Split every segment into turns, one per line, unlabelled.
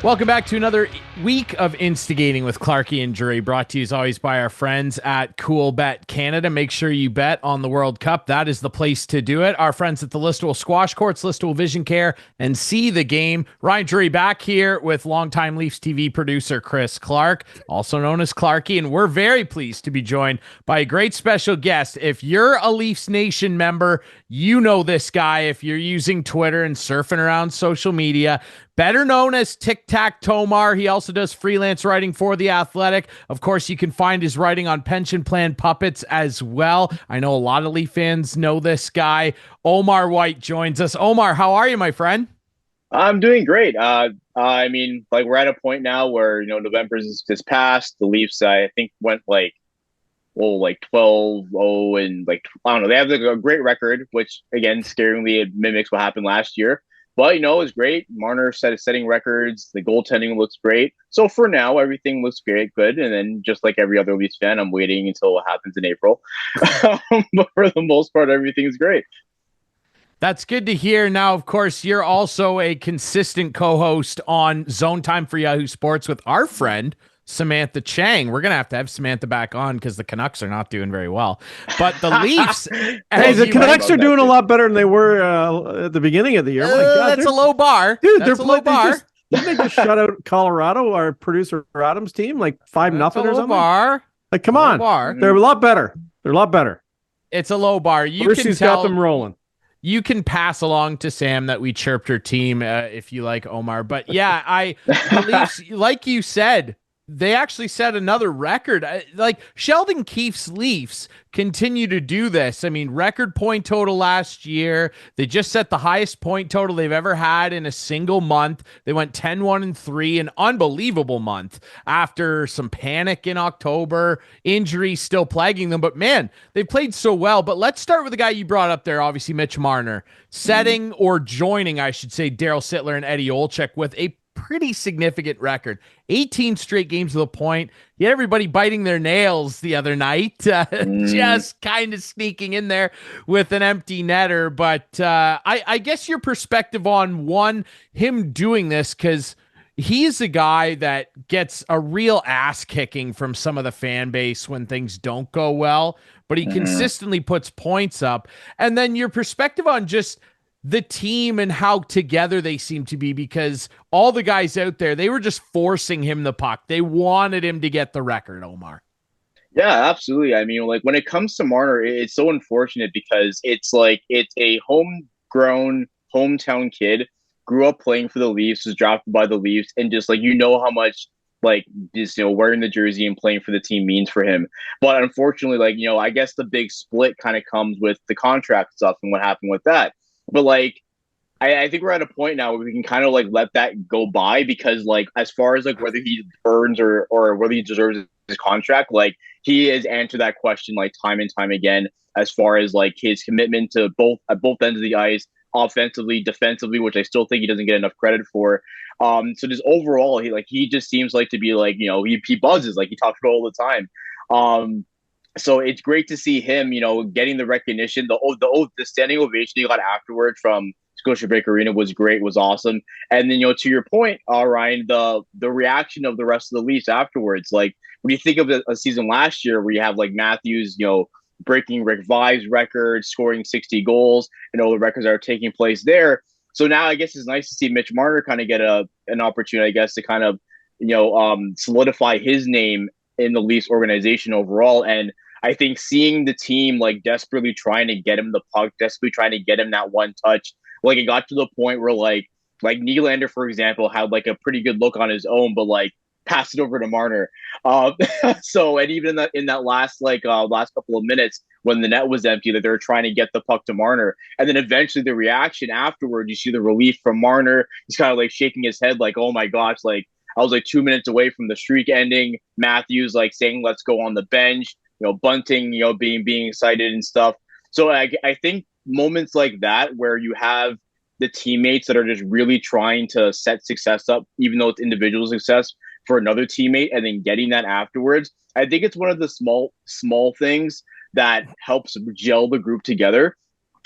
Welcome back to another week of Instigating with Clarkey and Drury, brought to you as always by our friends at Coolbet Canada. Make sure you bet on the World Cup. That is the place to do it. Our friends at the Listowel Squash Courts, Listowel Vision Care, and See the Game. Ryan Drury back here with longtime Leafs TV producer Chris Clark, also known as Clarkey, and we're very pleased to be joined by a great special guest. If you're a Leafs Nation member, you know this guy if you're using Twitter and surfing around social media. Better known as Tic Tac Tomar. He also does freelance writing for The Athletic. Of course, you can find his writing on Pension Plan Puppets as well. I know a lot of Leaf fans know this guy. Omar White joins us. Omar, how are you, my friend?
I'm doing great. We're at a point now where, November is past. The Leafs, I think, went 12-0 and I don't know. They have a great record, which again, scaringly, it mimics what happened last year. But, it's great. Marner setting records. The goaltending looks great. So for now, everything looks good. And then just like every other Leafs fan, I'm waiting until what happens in April. But for the most part, everything's great.
That's good to hear. Now, of course, you're also a consistent co-host on Zone Time for Yahoo Sports with our friend, Samantha Chang. We're going to have Samantha back on because the Canucks are not doing very well. But the Leafs...
Hey, the Canucks are doing a lot better than they were at the beginning of the year. My God,
that's a low bar.
Dude,
that's a low bar.
Didn't they just shut out Colorado, our producer Adam's team, 5-0 or something?
Bar.
Come on. They're a lot better.
It's a low bar.
Brucey's got them rolling.
You can pass along to Sam that we chirped her team if you like, Omar. But yeah, the Leafs, like you said, they actually set another record. Sheldon Keefe's Leafs continue to do this. I mean, record point total last year. They just set the highest point total they've ever had in a single month. They went 10-1-3, an unbelievable month after some panic in October, injuries still plaguing them. But man, they played so well. But let's start with the guy you brought up there, obviously Mitch Marner, setting or joining, I should say, Daryl Sittler and Eddie Olczyk with a pretty significant record. 18 straight games to the point. He had everybody biting their nails the other night, just kind of sneaking in there with an empty netter. But I guess your perspective on him doing this, because he's a guy that gets a real ass kicking from some of the fan base when things don't go well, but he consistently puts points up. And then your perspective on just the team and how together they seem to be, because all the guys out there, they were just forcing him the puck. They wanted him to get the record, Omar.
Yeah, absolutely. I mean, when it comes to Marner, it's so unfortunate because it's a homegrown hometown kid, grew up playing for the Leafs, was drafted by the Leafs, and just how much wearing the jersey and playing for the team means for him. But unfortunately, I guess the big split kind of comes with the contract stuff and what happened with that. But I think we're at a point now where we can kind of let that go by, because as far as whether he earns or whether he deserves his contract, he has answered that question time and time again, as far as his commitment to at both ends of the ice, offensively, defensively, which I still think he doesn't get enough credit for. So just overall, he just seems to be he buzzes, he talks about it all the time. So it's great to see him, getting the recognition. The standing ovation he got afterward from Scotiabank Arena was great, was awesome. And then, to your point, Ryan, the reaction of the rest of the Leafs afterwards, when you think of a season last year where you have Matthews, breaking Rick Vai's record, scoring 60 goals, and all the records that are taking place there. So now I guess it's nice to see Mitch Marner kind of get an opportunity, I guess, to kind of, solidify his name in the Leafs organization overall. And I think seeing the team desperately trying to get him the puck, desperately trying to get him that one touch, it got to the point where Nylander, for example, had a pretty good look on his own, but passed it over to Marner. So, and even in that last couple of minutes when the net was empty, that they were trying to get the puck to Marner, and then eventually the reaction afterward, you see the relief from Marner. He's kind of shaking his head, oh my gosh, I was 2 minutes away from the streak ending. Matthews saying, let's go on the bench. Bunting, being excited and stuff. So I think moments like that where you have the teammates that are just really trying to set success up, even though it's individual success for another teammate, and then getting that afterwards. I think it's one of the small things that helps gel the group together.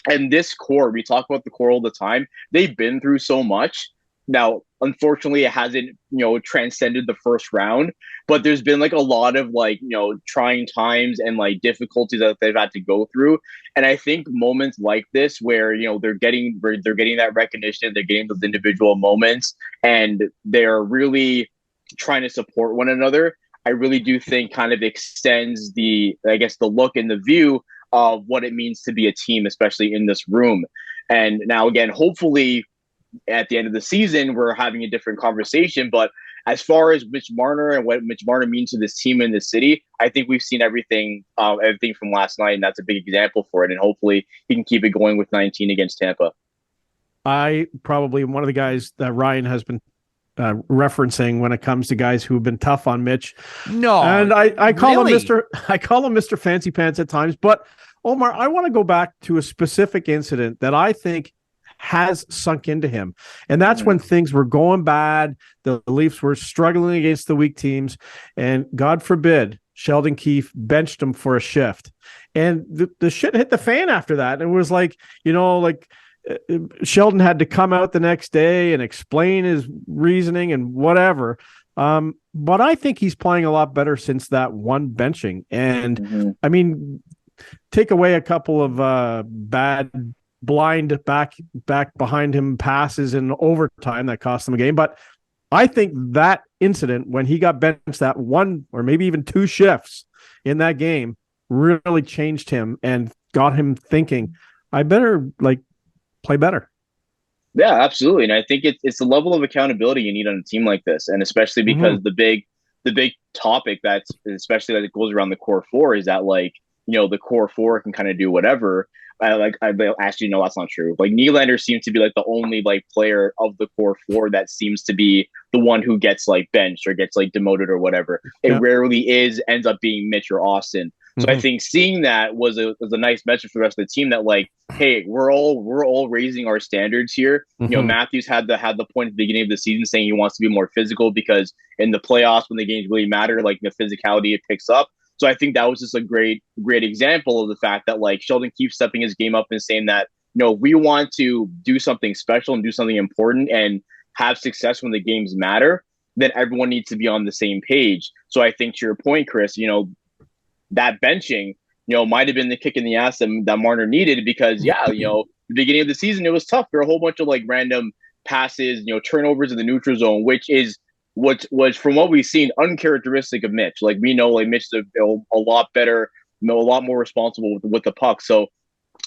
And this core, we talk about the core all the time. They've been through so much Now, unfortunately, it hasn't, transcended the first round, but there's been like a lot of like, trying times and like difficulties that they've had to go through. And I think moments like this where, they're getting that recognition, they're getting those individual moments, and they're really trying to support one another. I really do think kind of extends the look and the view of what it means to be a team, especially in this room. And now, again, hopefully at the end of the season, we're having a different conversation. But as far as Mitch Marner and what Mitch Marner means to this team in the city, I think we've seen everything from last night, and that's a big example for it. And hopefully he can keep it going with 19 against Tampa.
I probably one of the guys that Ryan has been referencing when it comes to guys who have been tough on Mitch.
No,
and I call
really?
him Mr. Fancy Pants at times. But Omar, I want to go back to a specific incident that I think has sunk into him. And that's when things were going bad. The Leafs were struggling against the weak teams. And God forbid, Sheldon Keefe benched him for a shift. And the shit hit the fan after that. And it was like, Sheldon had to come out the next day and explain his reasoning and whatever. But I think he's playing a lot better since that one benching. And I mean, take away a couple of bad blind back behind him passes in overtime that cost them a game. But I think that incident when he got benched that one or maybe even two shifts in that game really changed him and got him thinking, I better play better.
Yeah, absolutely. And I think it's the level of accountability you need on a team like this. And especially because the big topic that's especially that it goes around the core four is that the core four can kind of do whatever. Actually, no, that's not true. Like Nylander seems to be like the only player of the core four that seems to be the one who gets benched or gets demoted or whatever. It rarely ends up being Mitch or Austin. So I think seeing that was a nice message for the rest of the team that hey, we're all raising our standards here. Matthews had the point at the beginning of the season saying he wants to be more physical because in the playoffs when the games really matter, the physicality it picks up. So I think that was just a great example of the fact that Sheldon keeps stepping his game up and saying that, we want to do something special and do something important and have success when the games matter, then everyone needs to be on the same page. So I think to your point, Chris, that benching, might have been the kick in the ass that Marner needed because, the beginning of the season, it was tough. There were a whole bunch of random passes, turnovers in the neutral zone, which is what was, from what we've seen, uncharacteristic of Mitch. We know Mitch is a lot better, a lot more responsible with the puck. So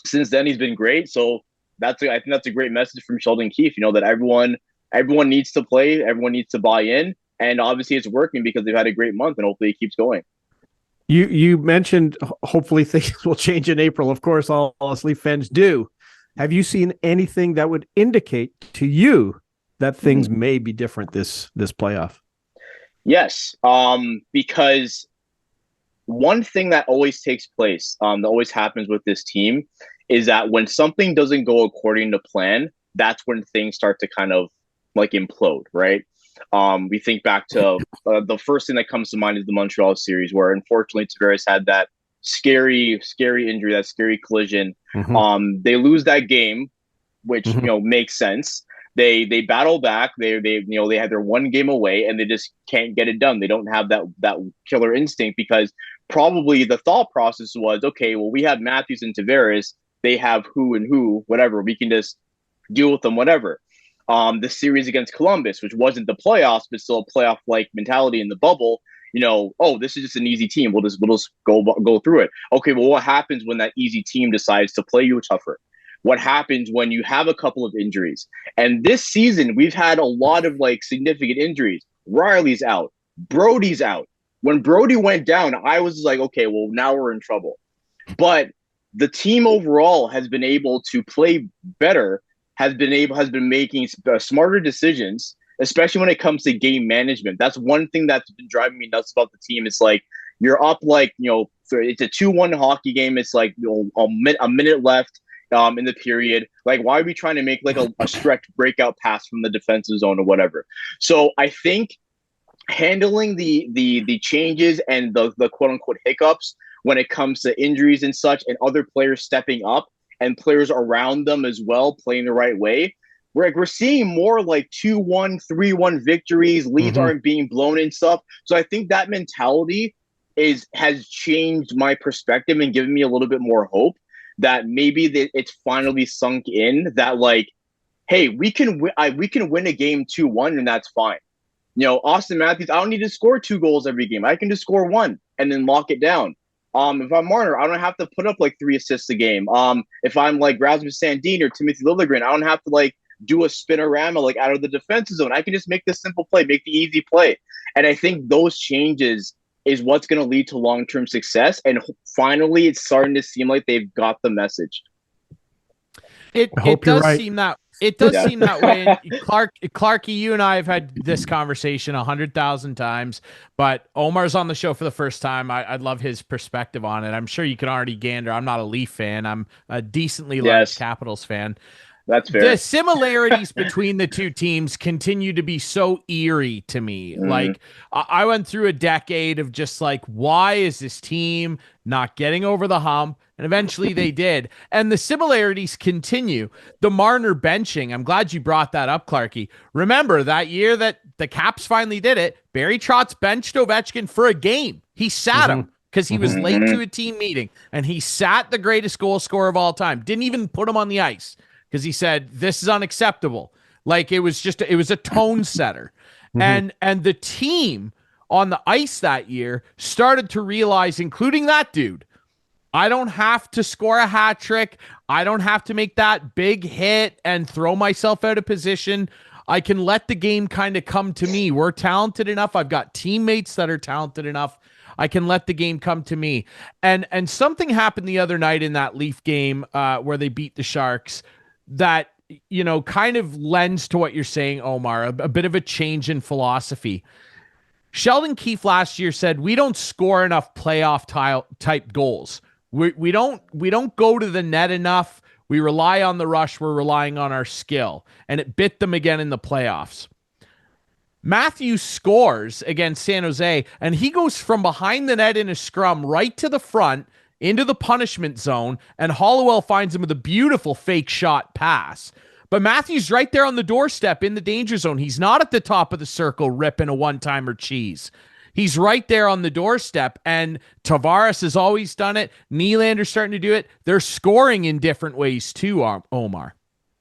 since then, he's been great. So I think that's a great message from Sheldon Keefe, that everyone needs to play, everyone needs to buy in. And obviously it's working because they've had a great month and hopefully it keeps going.
You mentioned hopefully things will change in April. Of course, all us Leaf fans do. Have you seen anything that would indicate to you that things may be different this playoff?
Yes, because one thing that always takes place, that always happens with this team, is that when something doesn't go according to plan, that's when things start to kind of implode, right? We think back to the first thing that comes to mind is the Montreal series, where unfortunately Tavares had that scary injury, that scary collision. They lose that game, which makes sense. They battle back. They had their one game away, and they just can't get it done. They don't have that killer instinct because probably the thought process was, okay, well, we have Matthews and Tavares. They have who, whatever. We can just deal with them, whatever. The series against Columbus, which wasn't the playoffs, but still a playoff-like mentality in the bubble. This is just an easy team. We'll just go through it. Okay, well, what happens when that easy team decides to play you tougher? What happens when you have a couple of injuries? And this season, we've had a lot of significant injuries. Riley's out. Brody's out. When Brody went down, I was okay, well, now we're in trouble. But the team overall has been able to play better, has been making smarter decisions, especially when it comes to game management. That's one thing that's been driving me nuts about the team. It's you're up it's a 2-1 hockey game. It's a minute left in the period. Why are we trying to make a stretch breakout pass from the defensive zone or whatever? So I think handling the changes and the quote unquote hiccups when it comes to injuries and such, and other players stepping up and players around them as well playing the right way, we're seeing more like 2-1, 3-1 victories. Leads aren't being blown and stuff. So I think that mentality has changed my perspective and given me a little bit more hope that maybe it's finally sunk in that, like, hey, we can win a game 2-1 and that's fine. Austin Matthews, I don't need to score 2 goals every game. I can just score 1 and then lock it down. If I'm Marner, I don't have to put up like 3 assists a game. If I'm like Rasmus Sandin or Timothy Liljegren, I don't have to like do a spinorama like out of the defensive zone. I can just make the simple play, make the easy play. And I think those changes is what's going to lead to long-term success. And finally, it's starting to seem like they've got the message.
It does seem that seem that way. Clarkey, you and I have had this conversation 100,000 times, but Omar's on the show for the first time. I'd love his perspective on it. I'm sure you can already gander. I'm not a Leaf fan. I'm a decently large Capitals fan.
That's fair.
The similarities between the two teams continue to be so eerie to me. Like, I went through a decade of just like, why is this team not getting over the hump? And eventually they did. And the similarities continue. The Marner benching, I'm glad you brought that up, Clarkey. Remember that year that the Caps finally did it, Barry Trotz benched Ovechkin for a game. He sat him because he was late to a team meeting, and he sat the greatest goal scorer of all time. Didn't even put him on the ice because he said, this is unacceptable. Like, it was a tone setter. And the team on the ice that year started to realize, including that dude, I don't have to score a hat trick. I don't have to make that big hit and throw myself out of position. I can let the game kind of come to me. We're talented enough. I've got teammates that are talented enough. I can let the game come to me. And something happened the other night in that Leaf game where they beat the Sharks that, kind of lends to what you're saying, Omar, a bit of a change in philosophy. Sheldon Keefe last year said, we don't score enough playoff type goals. We don't go to the net enough. We rely on the rush. We're relying on our skill. And it bit them again in the playoffs. Matthews scores against San Jose, and he goes from behind the net in a scrum right to the front into the punishment zone, and Hollowell finds him with a beautiful fake shot pass. But Matthews right there on the doorstep in the danger zone. He's not at the top of the circle ripping a one-timer cheese. He's right there on the doorstep, and Tavares has always done it. Nylander's starting to do it. They're scoring in different ways too, Omar.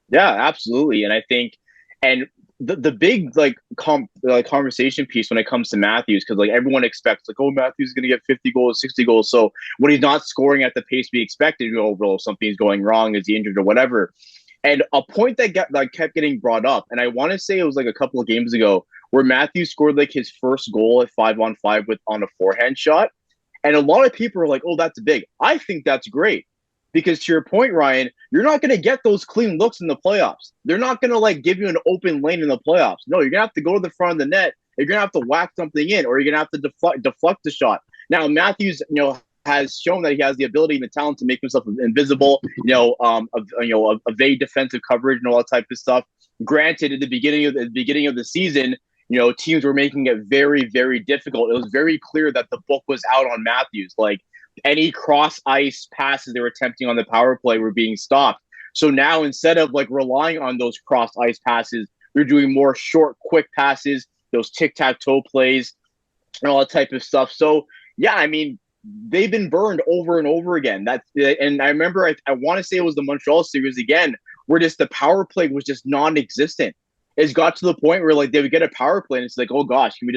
Yeah, absolutely. And I think, and the big conversation piece when it comes to Matthews, because like everyone expects like, oh, Matthews is going to get 50 goals, 60 goals. So when he's not scoring at the pace we expected, something's going wrong, is he injured or whatever. And a point that kept getting brought up, and I want to say it was like a couple of games ago, where Matthews scored like his first goal at 5-on-5 on a forehand shot. And a lot of people are like, oh, that's big. I think that's great. Because to your point, Ryan, you're not going to get those clean looks in the playoffs. They're not going to like give you an open lane in the playoffs. No, you're going to have to go to the front of the net. You're going to have to whack something in, or you're going to have to deflect the shot. Now, Matthews, has shown that he has the ability and the talent to make himself invisible, evade defensive coverage and all that type of stuff. Granted, at the beginning of the season, teams were making it very, very difficult. It was very clear that the book was out on Matthews. Like, any cross ice passes they were attempting on the power play were being stopped. So now, instead of like relying on those cross ice passes, they're doing more short, quick passes, those tic-tac-toe plays, and all that type of stuff. So yeah, I mean, they've been burned over and over again. And I remember, I want to say it was the Montreal series again, where just the power play was just non-existent. It's got to the point where like they would get a power play and it's like, oh gosh, can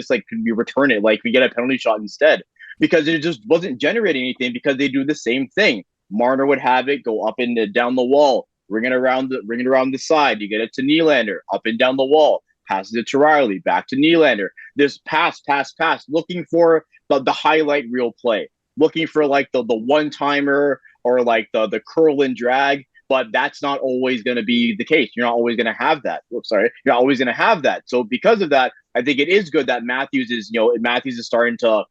we return it? Like, we get a penalty shot instead, because it just wasn't generating anything, because they do the same thing. Marner would have it go up and down the wall, ring it around the side. You get it to Nylander, up and down the wall, passes it to Riley, back to Nylander. This pass, looking for the highlight reel play, looking for like the one-timer or like the curl and drag. But that's not always going to be the case. You're not always going to have that. You're not always going to have that. So because of that, I think it is good that Matthews is starting to,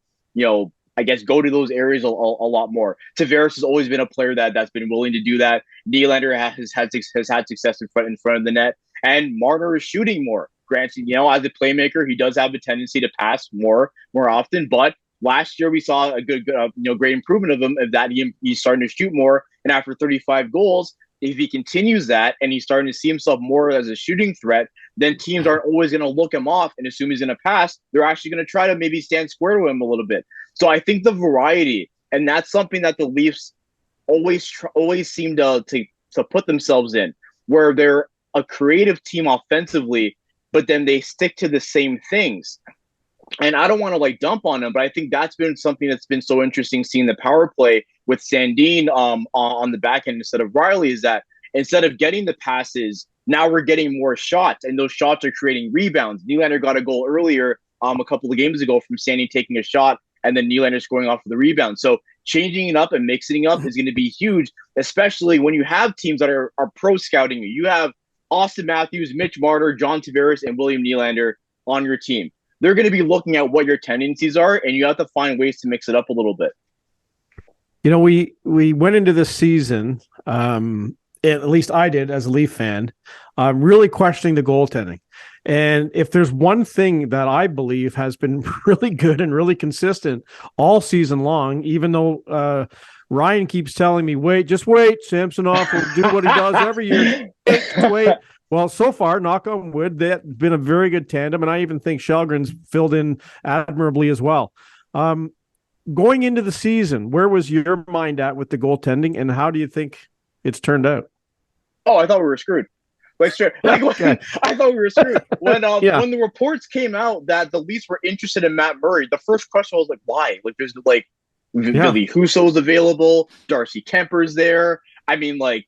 I guess, go to those areas a lot more. Tavares has always been a player that's been willing to do that. Nylander has had success in front of the net, and Marner is shooting more. Granted, as a playmaker, he does have a tendency to pass more often, but last year we saw a great improvement of him, of that he's starting to shoot more. And after 35 goals, if he continues that and he's starting to see himself more as a shooting threat, then teams aren't always going to look him off and assume he's going to pass. They're actually going to try to maybe stand square to him a little bit. So I think the variety, and that's something that the Leafs always seem to put themselves in, where they're a creative team offensively, but then they stick to the same things. And I don't want to like dump on them, but I think that's been something that's been so interesting seeing the power play with Sandin on the back end instead of Riley, is that instead of getting the passes, now we're getting more shots, and those shots are creating rebounds. Nylander got a goal earlier a couple of games ago from Sandin taking a shot, and then Nylander scoring off of the rebound. So changing it up and mixing it up is going to be huge, especially when you have teams that are pro scouting you. You have Austin Matthews, Mitch Marner, John Tavares, and William Nylander on your team. They're going to be looking at what your tendencies are, and you have to find ways to mix it up a little bit.
You know, we went into this season, at least I did as a Leaf fan, really questioning the goaltending. And if there's one thing that I believe has been really good and really consistent all season long, even though Ryan keeps telling me, just wait, Samsonov will do what he does every year. Wait. Well, so far, knock on wood, that's been a very good tandem, and I even think Shelgren's filled in admirably as well. Going into the season, where was your mind at with the goaltending, and how do you think it's turned out?
Oh, I thought we were screwed. I thought we were screwed. When the reports came out that the Leafs were interested in Matt Murray, the first question was like, why? Like, there's like Billy Husso's available, Darcy Kemper's there. I mean, like,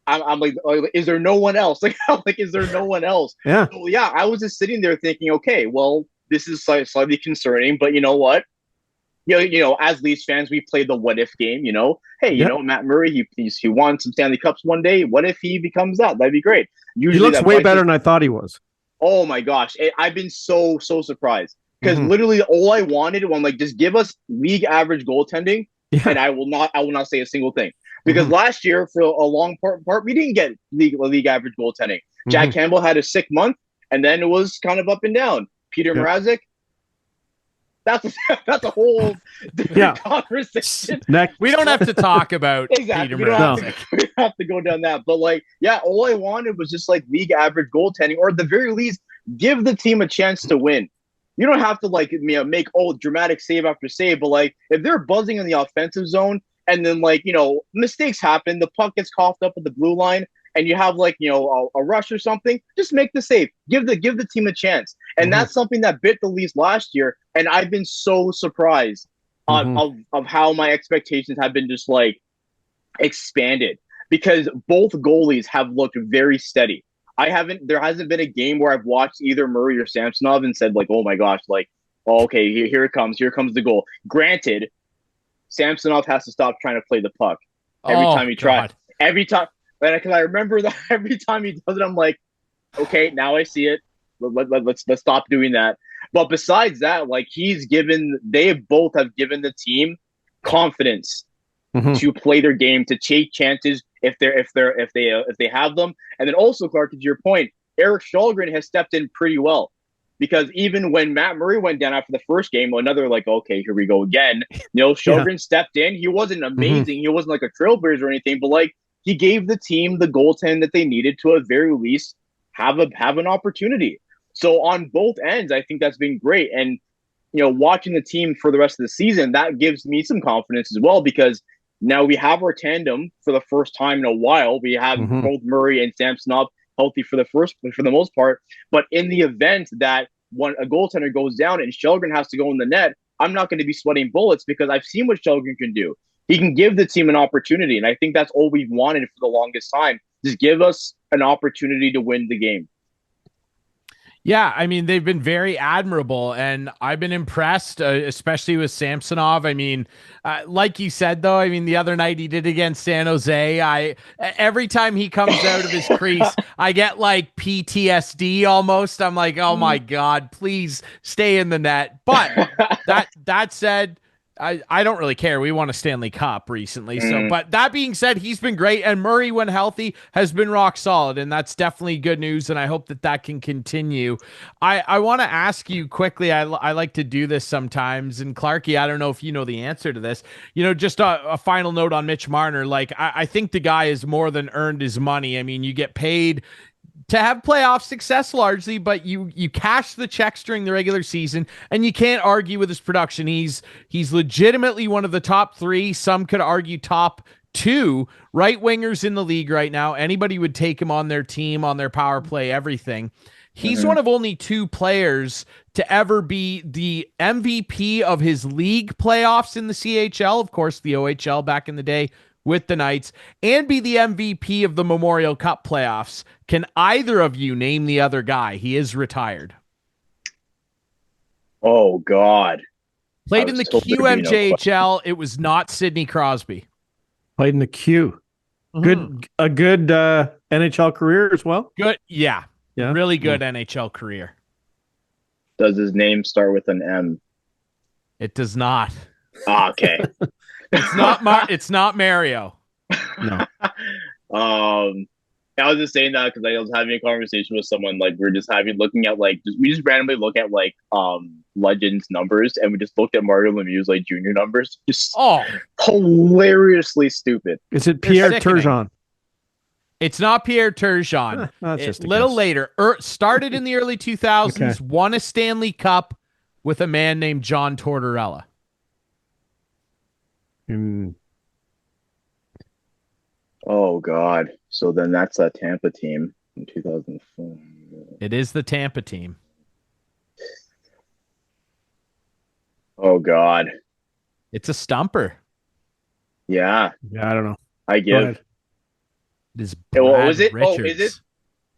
I'm like, is there no one else? Like, is there no one else?
Yeah.
So, yeah, I was just sitting there thinking, okay, well, this is slightly concerning, but you know what? You know, as Leafs fans, we play the what if game. You know, hey, you know, Matt Murray, he won some Stanley Cups one day. What if he becomes that? That'd be great. Usually
he looks way better than I thought he was.
Oh my gosh, I've been so surprised because literally all I wanted was like, just give us league average goaltending, and I will not say a single thing. Because last year, for a long part, we didn't get league average goaltending. Jack Campbell had a sick month, and then it was kind of up and down. Peter Mrazek, that's a whole different conversation.
We don't have to talk about
exactly.
Peter Mrazek.
We don't have to go down that. But like, yeah, all I wanted was just like league average goaltending, or at the very least, give the team a chance to win. You don't have to like make dramatic save after save, but like if they're buzzing in the offensive zone, and then, like, you know, mistakes happen. The puck gets coughed up at the blue line, and you have, like, you know, a rush or something. Just make the save. Give the team a chance. And that's something that bit the Leafs last year. And I've been so surprised of how my expectations have been just, like, expanded. Because both goalies have looked very steady. There hasn't been a game where I've watched either Murray or Samsonov and said, like, oh, my gosh, like, oh, okay, here it comes. Here comes the goal. Granted, Samsonov has to stop trying to play the puck every time he tries. Every time, because I remember that every time he does it, I'm like, okay, now I see it. Let's stop doing that. But besides that, like they both have given the team confidence to play their game, to take chances if they have them. And then also, Clark, to your point, Erik Källgren has stepped in pretty well. Because even when Matt Murray went down after the first game, another like, okay, here we go again. You know, Källgren stepped in. He wasn't amazing. He wasn't like a trailblazer or anything, but like he gave the team the goaltend that they needed to at very least have an opportunity. So on both ends, I think that's been great. And you know, watching the team for the rest of the season, that gives me some confidence as well, because now we have our tandem for the first time in a while. We have both Murray and Samsonov healthy for the most part. But in the event that a goaltender goes down and Källgren has to go in the net, I'm not going to be sweating bullets because I've seen what Källgren can do. He can give the team an opportunity, and I think that's all we've wanted for the longest time. Just give us an opportunity to win the game.
Yeah, I mean, they've been very admirable, and I've been impressed, especially with Samsonov. I mean, like you said, though, I mean, the other night he did against San Jose. Every time he comes out of his crease, I get like PTSD almost. I'm like, oh my God, please stay in the net. But that said, I don't really care. We won a Stanley Cup recently. So, but that being said, he's been great. And Murray, when healthy, has been rock solid. And that's definitely good news. And I hope that can continue. I want to ask you quickly. I like to do this sometimes. And Clarkey, I don't know if you know the answer to this. Just a final note on Mitch Marner. Like, I think the guy has more than earned his money. I mean, you get paid to have playoff success largely, but you cash the checks during the regular season, and you can't argue with his production. He's legitimately one of the top 3. Some could argue top 2 right wingers in the league right now. Anybody would take him on their team, on their power play, everything. He's one of only 2 players to ever be the MVP of his league playoffs in the CHL, of course, the OHL back in the day with the Knights, and be the MVP of the Memorial Cup playoffs. Can either of you name the other guy? He is retired.
Oh, God.
Played in the QMJHL. It was not Sidney Crosby.
Played in the Q. A good NHL career as well.
Good. Yeah. Really good NHL career.
Does his name start with an M?
It does not.
Ah, okay.
It's not Mario.
No.
I was just saying that because I was having a conversation with someone. Like, we looking at we just randomly look at Legends numbers, and we just looked at Mario Lemieux's junior numbers. Just hilariously stupid.
Is it Pierre Turgeon?
It's not Pierre Turgeon.
Just a
little
guess.
Later. Started in the early 2000s. Won a Stanley Cup with a man named John Tortorella.
Oh, God. So then that's a Tampa team in 2004.
It is the Tampa team.
Oh, God.
It's a stumper.
Yeah.
Yeah, I don't know.
I give.
It is Brad
was it?
Richards.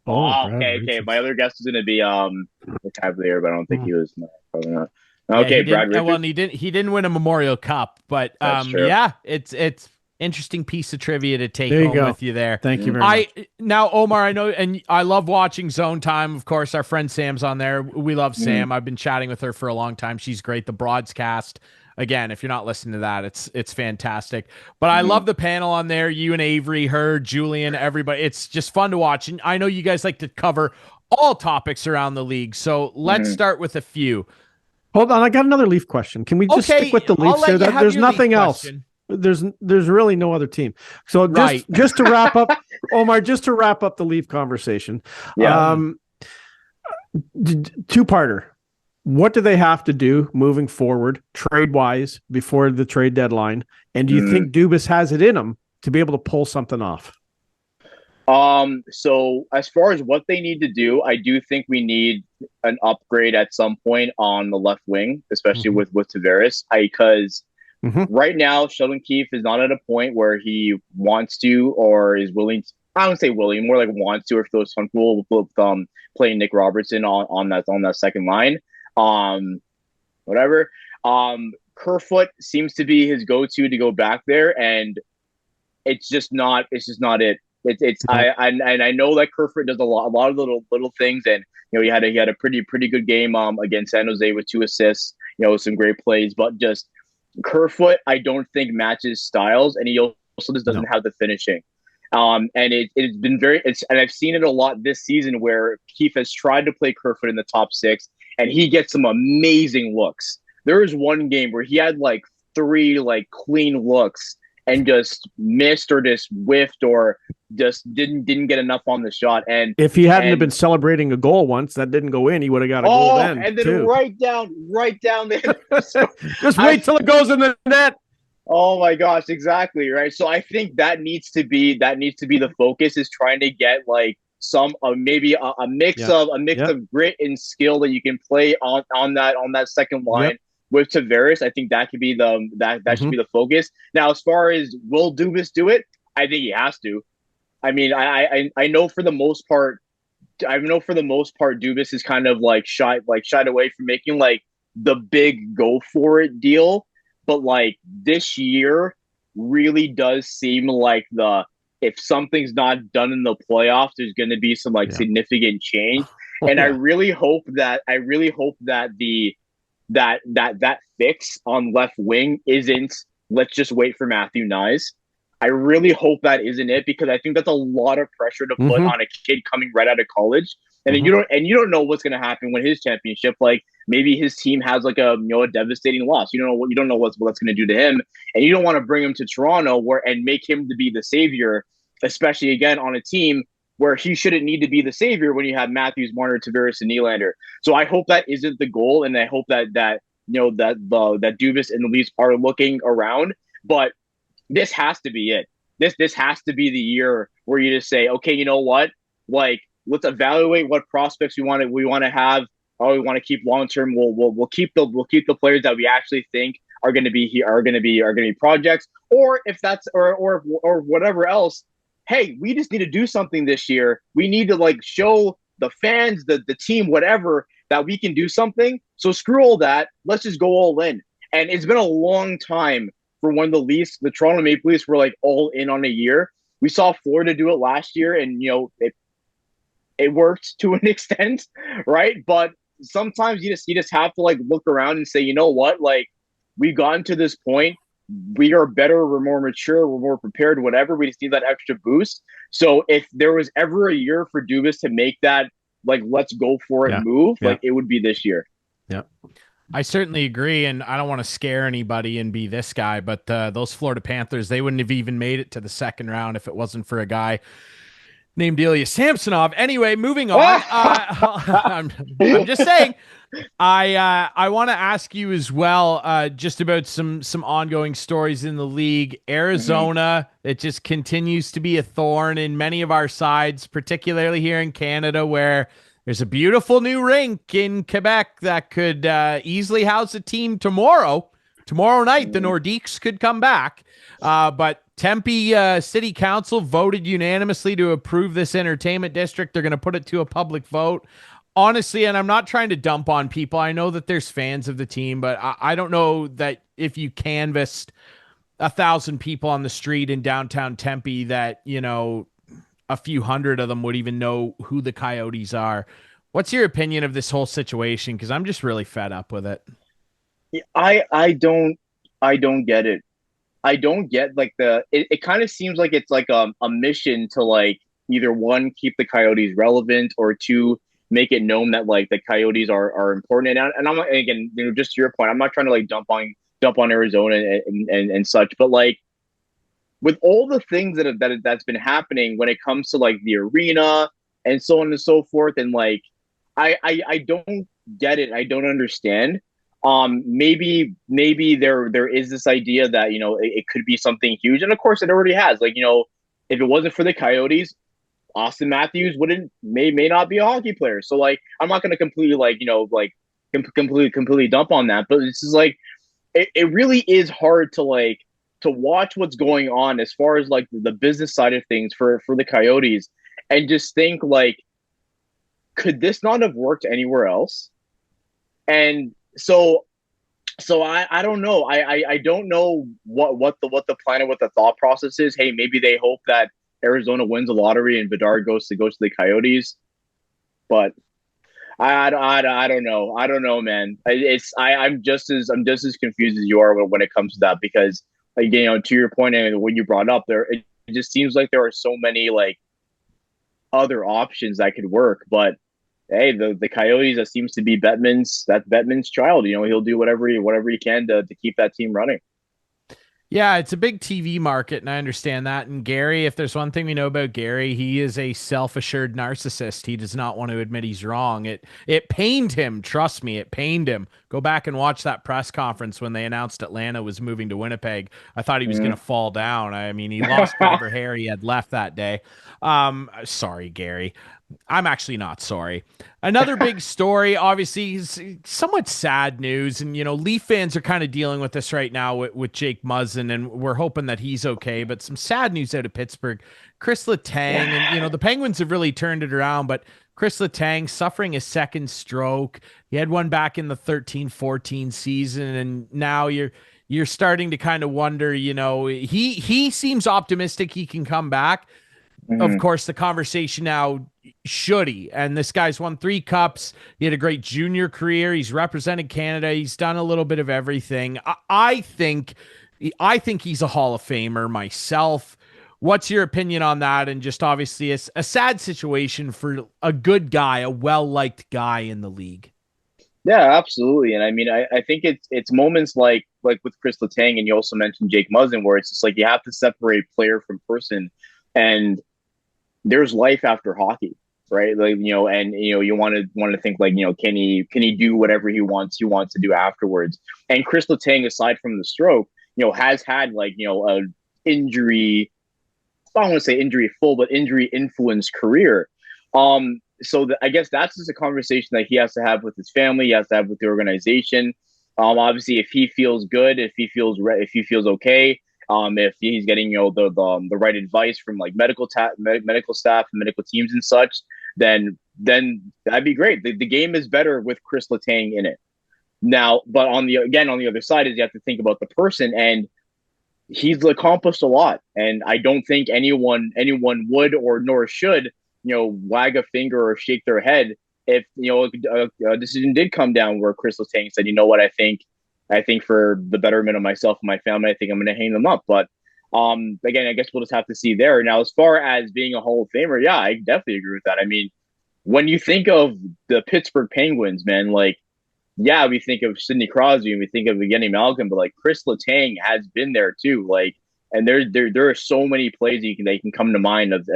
Oh, is it? Okay. My other guess was going to be the Cavalier, but I don't think he was. No, probably not. Okay, Brad Richards.
Well, he didn't win a Memorial Cup, but yeah, it's interesting piece of trivia to take home with you there.
Thank you very much.
Now, Omar, I know, and I love watching Zone Time. Of course, our friend Sam's on there. We love Sam. I've been chatting with her for a long time. She's great. The broadcast, again, if you're not listening to that, it's fantastic. But I love the panel on there. You and Avery, her, Julian, everybody. It's just fun to watch. And I know you guys like to cover all topics around the league. So let's start with a few.
Hold on, I got another Leaf question. Can we just stick with the Leafs here? There's nothing else. There's really no other team. So just to wrap up, Omar, just to wrap up the Leaf conversation.
Yeah.
Two-parter. What do they have to do moving forward, trade-wise, before the trade deadline? And do you think Dubas has it in him to be able to pull something off?
So as far as what they need to do, I do think we need an upgrade at some point on the left wing, especially with Tavares, because right now Sheldon Keefe is not at a point where he wants to or is willing to. I don't say willing, more like wants to, or feels comfortable with playing Nick Robertson on that second line. Whatever. Kerfoot seems to be his go-to to go back there, and it's just not it. I know that Kerfoot does a lot of little things, and he had a pretty good game against San Jose with 2 assists, some great plays, but just Kerfoot I don't think matches styles, and he also just doesn't have the finishing. And it's been and I've seen it a lot this season where Keefe has tried to play Kerfoot in the top 6, and he gets some amazing looks. There was one game where he had 3 clean looks and just missed or just whiffed or just didn't get enough on the shot. And
if he hadn't have been celebrating a goal once that didn't go in, he would have got a goal then.
And then
too.
right down there.
Just wait till it goes in the net.
Oh my gosh, exactly, right. So I think that needs to be the focus, is trying to get some maybe a mix of grit and skill that you can play on that second line. With Tavares, I think that could be that should be the focus. Now, as far as will Dubas do it, I think he has to. I mean, I know for the most part, Dubas is kind of shied away from making the big go for it deal. But this year really does seem like if something's not done in the playoffs, there's going to be some significant change. And I really hope that that fix on left wing isn't let's just wait for Matthew Nyes. I really hope that isn't it, because I think that's a lot of pressure to put on a kid coming right out of college. And then you don't know what's going to happen when his championship, like maybe his team has like a devastating loss. You don't know what's going to do to him, and you don't want to bring him to Toronto and make him to be the savior, especially again on a team where he shouldn't need to be the savior when you have Matthews, Marner, Tavares, and Nylander. So I hope that isn't the goal, and I hope that Dubas and the Leafs are looking around. But this has to be it. This has to be the year where you just say, okay, you know what? Like, let's evaluate what prospects we want to have. Oh, we want to keep long term. We'll keep the players that we actually think are going to be projects. Or if that's or whatever else. Hey, we just need to do something this year. We need to like show the fans, the team, whatever, that we can do something. So screw all that. Let's just go all in. And it's been a long time for when the Toronto Maple Leafs were like all in on a year. We saw Florida do it last year, and it worked to an extent, right? But sometimes you just have to like look around and say, you know what, like we've gotten to this point. We are better, we're more mature, we're more prepared, whatever. We just need that extra boost. So if there was ever a year for Dubas to make that like let's go for it move, like it would be this year.
Yeah.
I certainly agree, and I don't want to scare anybody and be this guy, but those Florida Panthers, they wouldn't have even made it to the second round if it wasn't for a guy named Ilya Samsonov. Anyway, moving on. I'm just saying. I want to ask you as well, just about some ongoing stories in the league. Arizona, it just continues to be a thorn in many of our sides, particularly here in Canada, where there's a beautiful new rink in Quebec that could easily house a team tomorrow. Tomorrow night, the Nordiques could come back. But Tempe City Council voted unanimously to approve this entertainment district. They're going to put it to a public vote. Honestly, and I'm not trying to dump on people. I know that there's fans of the team, but I don't know that if you canvassed 1,000 people on the street in downtown Tempe that, a few hundred of them would even know who the Coyotes are. What's your opinion of this whole situation? Because I'm just really fed up with it.
I don't get it. I don't get like it kind of seems like it's like a mission to like either one, keep the Coyotes relevant, or two, make it known that like the Coyotes are important. And I'm again, just to your point, I'm not trying to like dump on Arizona and such, but like with all the things that's been happening when it comes to like the arena and so on and so forth, and like I don't get it. I don't understand. Maybe there is this idea that it could be something huge, and of course it already has. Like if it wasn't for the Coyotes, Austin Matthews may not be a hockey player. So like I'm not going to completely completely dump on that, but this is like it really is hard to like to watch what's going on as far as like the business side of things for the Coyotes, and just think like, could this not have worked anywhere else? And so I don't know. I don't know what the plan and what the thought process is. Hey, maybe they hope that Arizona wins the lottery and Bedard goes to the Coyotes, but I don't know. I don't know, man. I'm just as confused as you are when it comes to that, because like, to your point and what you brought up there, it just seems like there are so many like other options that could work, but hey, the Coyotes, that seems to be Bettman's child. He'll do whatever he can to keep that team running.
Yeah, it's a big TV market, and I understand that. And Gary, if there's one thing we know about Gary, he is a self-assured narcissist. He does not want to admit he's wrong. It pained him. Trust me, it pained him. Go back and watch that press conference when they announced Atlanta was moving to Winnipeg. I thought he was going to fall down. I mean, he lost whatever hair he had left that day. Sorry, Gary. I'm actually not sorry. Another big story, obviously, is somewhat sad news. And, Leaf fans are kind of dealing with this right now with Jake Muzzin, and we're hoping that he's okay. But some sad news out of Pittsburgh. Chris Letang, and, the Penguins have really turned it around, but Chris Letang suffering a second stroke. He had one back in the 13-14 season, and now you're starting to kind of wonder, he seems optimistic he can come back. Of course, the conversation now should he? And this guy's won 3 cups. He had a great junior career. He's represented Canada. He's done a little bit of everything. I think he's a Hall of Famer myself. What's your opinion on that? And just obviously a sad situation for a good guy, a well-liked guy in the league.
Yeah, absolutely. And I mean, I think it's moments like with Chris Letang, and you also mentioned Jake Muzzin, where it's just like you have to separate player from person, and there's life after hockey, right? Like, and you want to think like, can he do whatever he wants to do afterwards? And Chris Letang, aside from the stroke, has had like, a injury, I don't want to say injury full, but injury influenced career. So I guess that's just a conversation that he has to have with his family. He has to have with the organization. Obviously, if he feels good, if he feels okay, if he's getting the right advice from like medical staff and medical teams and such, then that'd be great. The game is better with Chris Letang in it now. But on the other side is you have to think about the person, and he's accomplished a lot. And I don't think anyone would or nor should wag a finger or shake their head if a decision did come down where Chris Letang said, you know what, I think for the betterment of myself and my family, I think I'm going to hang them up. But again, I guess we'll just have to see there. Now, as far as being a Hall of Famer, yeah, I definitely agree with that. I mean, when you think of the Pittsburgh Penguins, man, like, yeah, we think of Sidney Crosby and we think of Evgeny Malkin, but like Chris Letang has been there too. Like, and there are so many plays that can come to mind of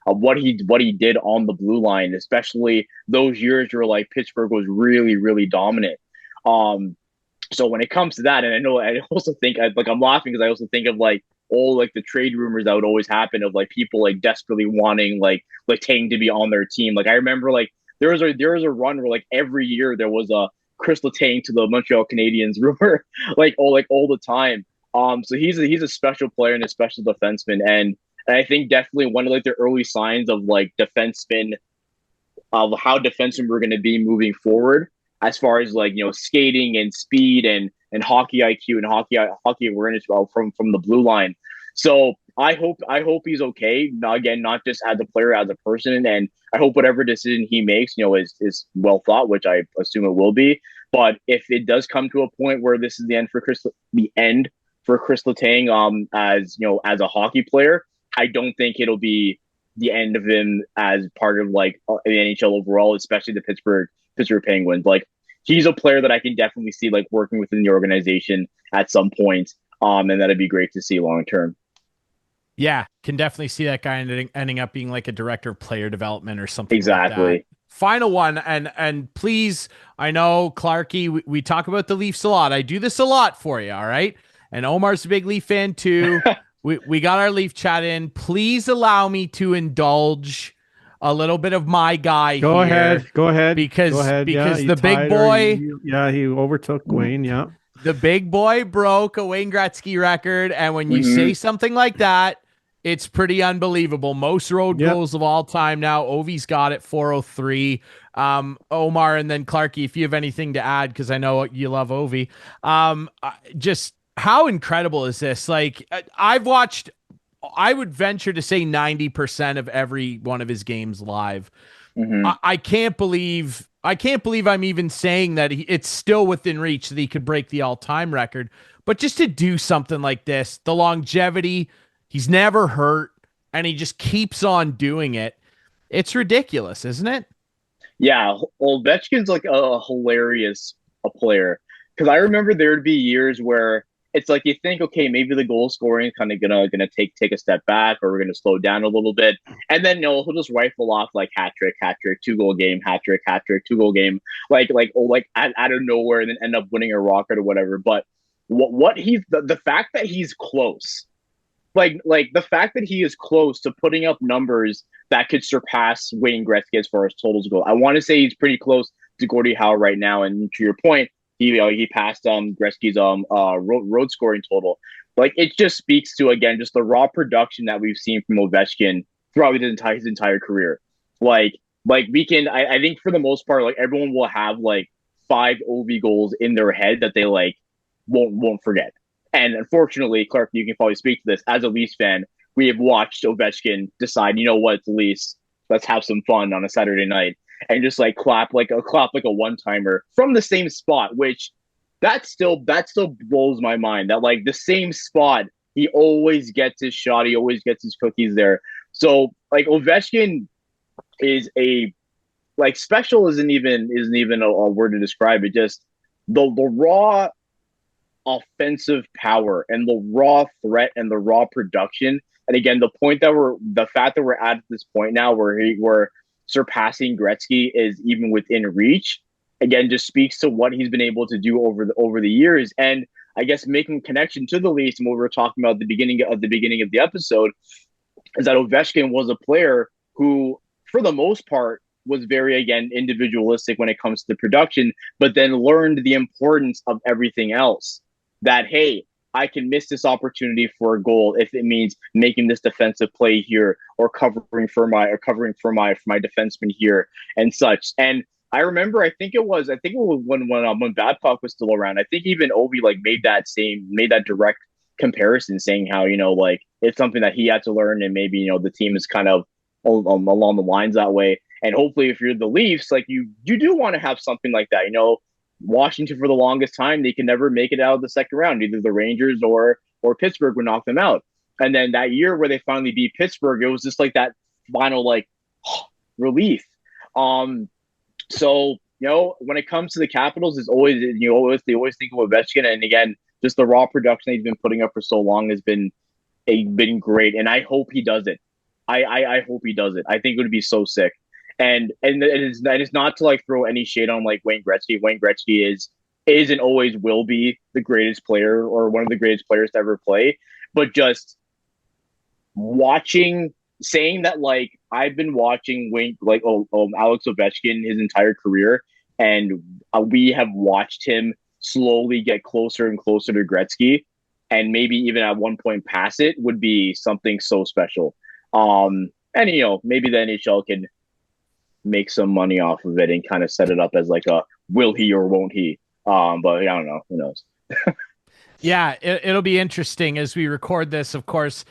what he did on the blue line, especially those years where like Pittsburgh was really, really dominant. So when it comes to that, and I also think like I'm laughing because I also think of like all like the trade rumors that would always happen of like people like desperately wanting like Letang to be on their team. Like I remember like there was a run where like every year there was a Chris Letang to the Montreal Canadiens rumor like all the time. So he's a special player and a special defenseman, and I think definitely one of like the early signs of like defensemen of how defensemen were going to be moving forward as far as like skating and speed and hockey IQ and hockey awareness from the blue line. So I hope he's okay. Again, not just as a player, as a person, and I hope whatever decision he makes, is well thought, which I assume it will be. But if it does come to a point where this is the end for Chris Letang, as a hockey player, I don't think it'll be the end of him as part of like the NHL overall, especially the Pittsburgh Penguins. Like he's a player that I can definitely see like working within the organization at some point. And that'd be great to see long term.
Yeah, can definitely see that guy ending up being like a director of player development or something.
Exactly.
Like that. Final one, and please, I know Clarkey, we talk about the Leafs a lot. I do this a lot for you, all right? And Omar's a big Leaf fan too. We got our Leaf chat in. Please allow me to indulge a little bit of my guy.
Go ahead.
Because
yeah,
the big boy.
He overtook Wayne. Yeah.
The big boy broke a Wayne Gretzky record. And when you say something like that, it's pretty unbelievable. Most road goals of all time now. Ovi's got it, 403. Omar, and then Clarkey, if you have anything to add, because I know you love Ovi. Just how incredible is this? Like I've watched, I would venture to say 90% of every one of his games live. I can't believe I'm even saying that it's still within reach that he could break the all-time record. But just to do something like this, the longevity, he's never hurt, and he just keeps on doing it. It's ridiculous, isn't it?
Yeah, Ovechkin's like a hilarious player, because I remember there'd be years where it's like you think, okay, maybe the goal scoring is kind of gonna take a step back, or we're gonna slow down a little bit, and then he'll just rifle off like hat trick, 2-goal game, hat trick, 2-goal game, like out of nowhere, and then end up winning a rocket or whatever. But what he's the fact that he's close, like the fact that he is close to putting up numbers that could surpass Wayne Gretzky as far as totals go. I want to say he's pretty close to Gordie Howe right now, and to your point, he passed Gretzky's road scoring total. Like it just speaks to, again, just the raw production that we've seen from Ovechkin throughout his entire career. Like we can, I think for the most part, like everyone will have like 5 OV goals in their head that they like won't forget. And unfortunately, Clark, you can probably speak to this as a Leafs fan. We have watched Ovechkin decide, you know what, it's the Leafs. let's have some fun on a Saturday night, and just like clap like a one timer from the same spot, which that still blows my mind that like the same spot he always gets his shot, he always gets his cookies there. So like Ovechkin is a like special isn't even a word to describe it. Just the raw offensive power and the raw threat and the raw production. And again, the fact that we're at this point now where we're surpassing Gretzky is even within reach. Again, just speaks to what he's been able to do over the years. And I guess making connection to the Leafs and what we were talking about at the beginning of the episode is that Ovechkin was a player who, for the most part, was very, again, individualistic when it comes to the production, but then learned the importance of everything else. That, hey, I can miss this opportunity for a goal if it means making this defensive play here or covering for my defenseman here and such. And I remember, I think it was when Bad Puck was still around. I think even Ovi like made that direct comparison, saying how, you know, like it's something that he had to learn, and maybe, you know, the team is kind of along the lines that way. And hopefully, if you're the Leafs, like you do want to have something like that. You know, Washington for the longest time, they can never make it out of the second round. Either the Rangers or Pittsburgh would knock them out. And then that year where they finally beat Pittsburgh, it was just like that final like relief. So, you know, when it comes to the Capitals, they always think of Ovechkin, and again, just the raw production he's been putting up for so long has been great, and I hope he does it. I hope he does it. I think it would be so sick. And it's not to like throw any shade on like Wayne Gretzky. Wayne Gretzky is and always will be the greatest player or one of the greatest players to ever play. But just saying that, like, I've been watching Alex Ovechkin his entire career, and we have watched him slowly get closer and closer to Gretzky, and maybe even at one point pass it, would be something so special. And you know, maybe the NHL can make some money off of it and kind of set it up as like a will he or won't he. But I don't know. Who knows?
Yeah, it'll be interesting as we record this. Of course,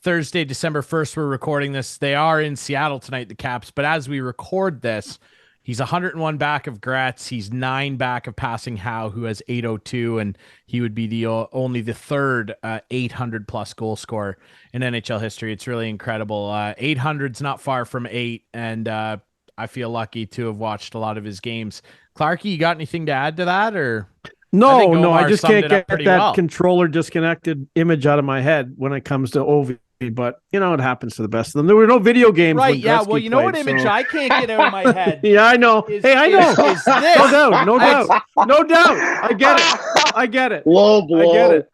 Thursday, December 1st, we're recording this. They are in Seattle tonight, the Caps. But as we record this, he's 101 back of Gretz. He's 9 back of passing Howe, who has 802, and he would be only the third 800-plus goal scorer in NHL history. It's really incredible. 800's not far from 8, and I feel lucky to have watched a lot of his games. Clarkey, you got anything to add to that? Or
No, I just can't get that controller disconnected image out of my head when it comes to Ovi. But, you know, it happens to the best of them. There were no video games.
Right, yeah. Well, you know what image I can't get out of my head?
Yeah, I know. I know.
Is this.
No doubt. I get it.
Low blow.
I get it.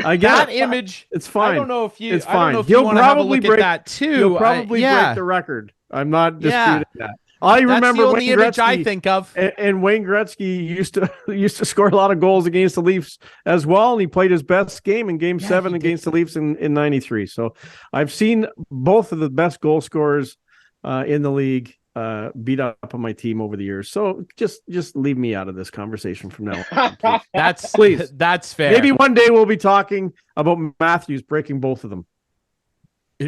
I get that image.
It's fine.
I don't know if you.
It's fine.
I don't know if you want to have a look at that too.
He'll probably break the record. I'm not disputing that. I remember
that's the only
Wayne
image
Gretzky,
I think of.
And Wayne Gretzky used to score a lot of goals against the Leafs as well. And he played his best game in Game 7 against the Leafs in '93. So I've seen both of the best goal scorers in the league beat up on my team over the years. So just leave me out of this conversation from now on. Please.
That's fair.
Maybe one day we'll be talking about Matthews breaking both of them.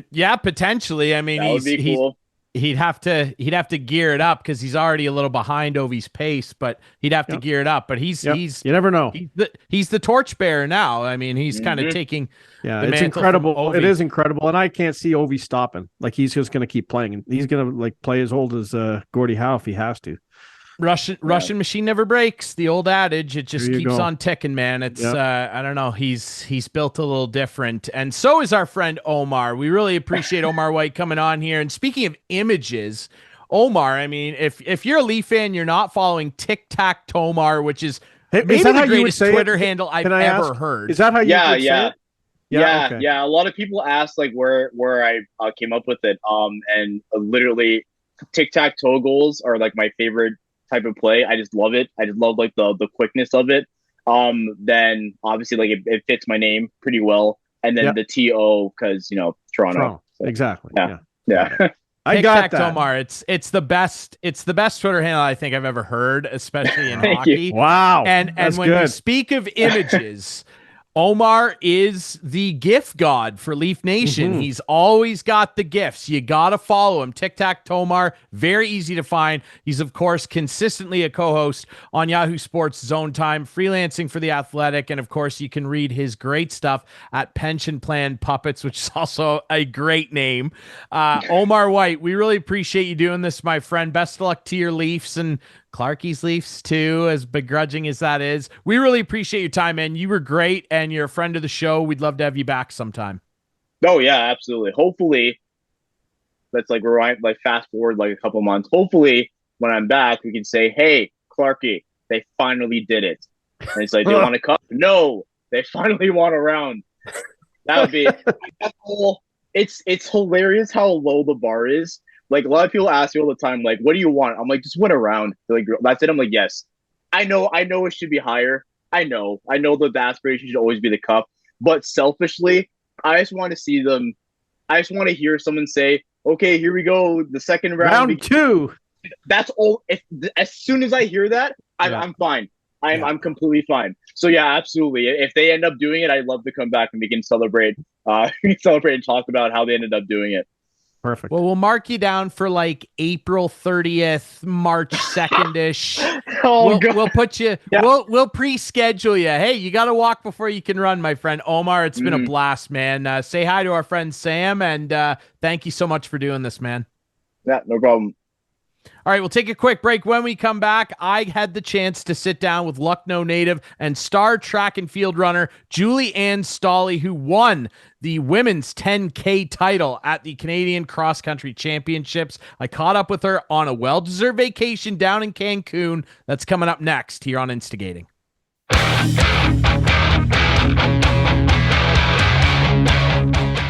Yeah, potentially. I mean,
that would be cool.
He'd have to gear it up because he's already a little behind Ovi's pace, but he'd have to gear it up. But he's you never know. He's the torchbearer now. I mean, he's kind of taking.
Yeah, it's incredible. It is incredible, and I can't see Ovi stopping. Like, he's just going to keep playing, and he's going to like play as old as Gordie Howe if he has to.
Russian machine never breaks. The old adage. It just keeps on ticking, man. It's I don't know. He's built a little different, and so is our friend Omar. We really appreciate Omar White coming on here. And speaking of images, Omar, I mean, if you're a Leaf fan, you're not following Tic Tac Tomar, which is maybe the greatest Twitter handle I've ever heard.
Is that how you would say it?
Yeah. A lot of people ask like where I came up with it. And literally, tic tac toe goals are like my favorite type of play. I just love it. I just love like the quickness of it. Then obviously like it fits my name pretty well. And then the TO because, you know, Toronto.
So, exactly.
Yeah.
I got that.
Omar. It's the best Twitter handle I think I've ever heard, especially in hockey.
Wow.
And when you speak of images, Omar is the gift god for Leaf Nation.
Mhm.
He's always got the gifts. You got to follow him. Tic Tac Tomar, very easy to find. He's, of course, consistently a co-host on Yahoo Sports Zone Time, freelancing for The Athletic. And, of course, you can read his great stuff at Pension Plan Puppets, which is also a great name. Omar White, we really appreciate you doing this, my friend. Best of luck to your Leafs and Clarkey's Leafs too, as begrudging as that is. We really appreciate your time, man. You were great, and you're a friend of the show. We'd love to have you back sometime.
Oh yeah, absolutely. Hopefully, that's like we're like fast forward like a couple months. Hopefully, when I'm back, we can say, "Hey, Clarkey, they finally did it." And it's like, they want a cup? No, they finally won a round. That would be. It's hilarious how low the bar is. Like, a lot of people ask me all the time, like, what do you want? I'm like, just win a round. They're like, that's it. I'm like, yes. I know it should be higher. I know that the aspiration should always be the cup. But selfishly, I just want to see them. I just want to hear someone say, okay, here we go. The second round.
Round 2.
That's all. As soon as I hear that, I'm fine. I'm completely fine. So yeah, absolutely. If they end up doing it, I'd love to come back and we can celebrate. Celebrate and talk about how they ended up doing it.
Perfect.
Well, we'll mark you down for like April 30th, March 2nd-ish. We'll put you, we'll pre-schedule you. Hey, you got to walk before you can run, my friend. Omar, it's been a blast, man. Say hi to our friend Sam, and thank you so much for doing this, man.
Yeah, no problem.
All right, we'll take a quick break. When we come back, I had the chance to sit down with Lucknow native and star track and field runner Julie Ann Staehli, who won the women's 10K title at the Canadian Cross Country Championships. I caught up with her on a well-deserved vacation down in Cancun. That's coming up next here on Instigating.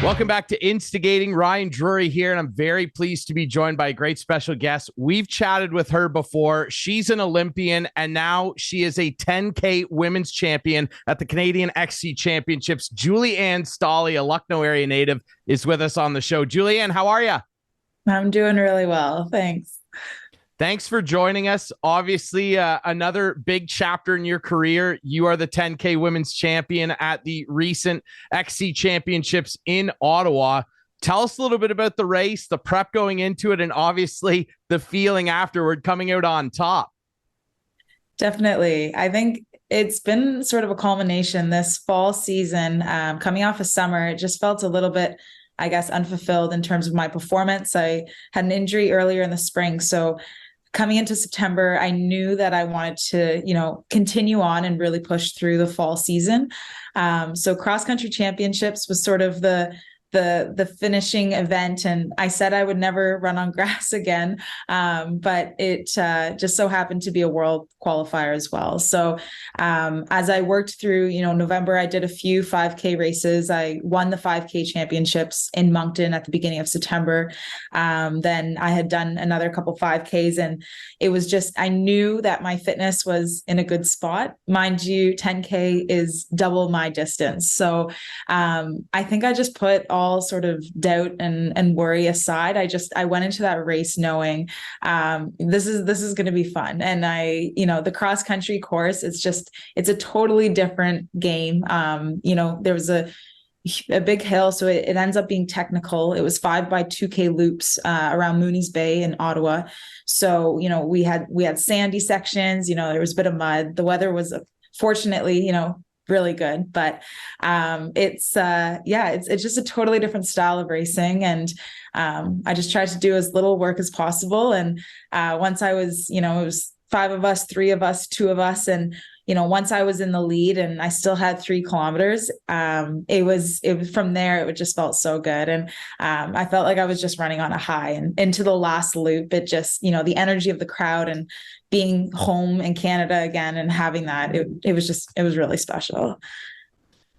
Welcome back to Instigating. Ryan Drury here, and I'm very pleased to be joined by a great special guest. We've chatted with her before. She's an Olympian, and now she is a 10K women's champion at the Canadian XC Championships. Julie Ann Staehli, a Lucknow area native, is with us on the show. Julie Ann, how are you?
I'm doing really well. Thanks.
Thanks for joining us. Obviously, another big chapter in your career. You are the 10K women's champion at the recent XC Championships in Ottawa. Tell us a little bit about the race, the prep going into it, and obviously the feeling afterward coming out on top.
Definitely. I think it's been sort of a culmination this fall season. Coming off of summer, it just felt a little bit, I guess, unfulfilled in terms of my performance. I had an injury earlier in the spring, so coming into September, I knew that I wanted to, continue on and really push through the fall season. So cross country championships was sort of the finishing event, and I said I would never run on grass again, but it just so happened to be a world qualifier as well. So as I worked through November, I did a few 5K races. I won the 5K championships in Moncton at the beginning of September. Then I had done another couple 5Ks, and it was just, I knew that my fitness was in a good spot. Mind you, 10K is double my distance. So I think I just put all sort of doubt and worry aside. I went into that race knowing this is going to be fun. And the cross country course, it's a totally different game. There was a big hill, so it ends up being technical. It was 5x2K loops around Mooney's Bay in Ottawa. So we had sandy sections. There was a bit of mud. The weather was fortunately really good, but it's just a totally different style of racing, and I just tried to do as little work as possible. And once I was, it was 5 of us, 3 of us, 2 of us, and once I was in the lead and I still had 3 kilometers, it was from there, it just felt so good. And I felt like I was just running on a high, and into the last loop, it just, the energy of the crowd and being home in Canada again and having that, it was really special.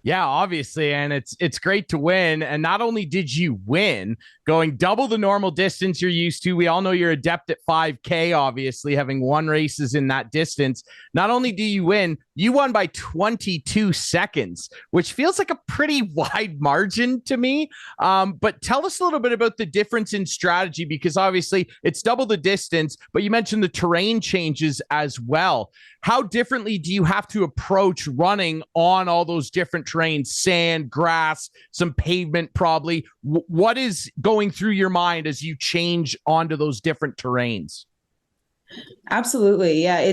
Yeah, obviously. And it's great to win. And not only did you win, going double the normal distance you're used to. We all know you're adept at 5K, obviously, having won races in that distance. Not only do you win, you won by 22 seconds, which feels like a pretty wide margin to me. But tell us a little bit about the difference in strategy, because obviously it's double the distance, but you mentioned the terrain changes as well. How differently do you have to approach running on all those different terrain terrain, sand, grass, some pavement probably. What is going through your mind as you change onto those different terrains?
Absolutely. Yeah.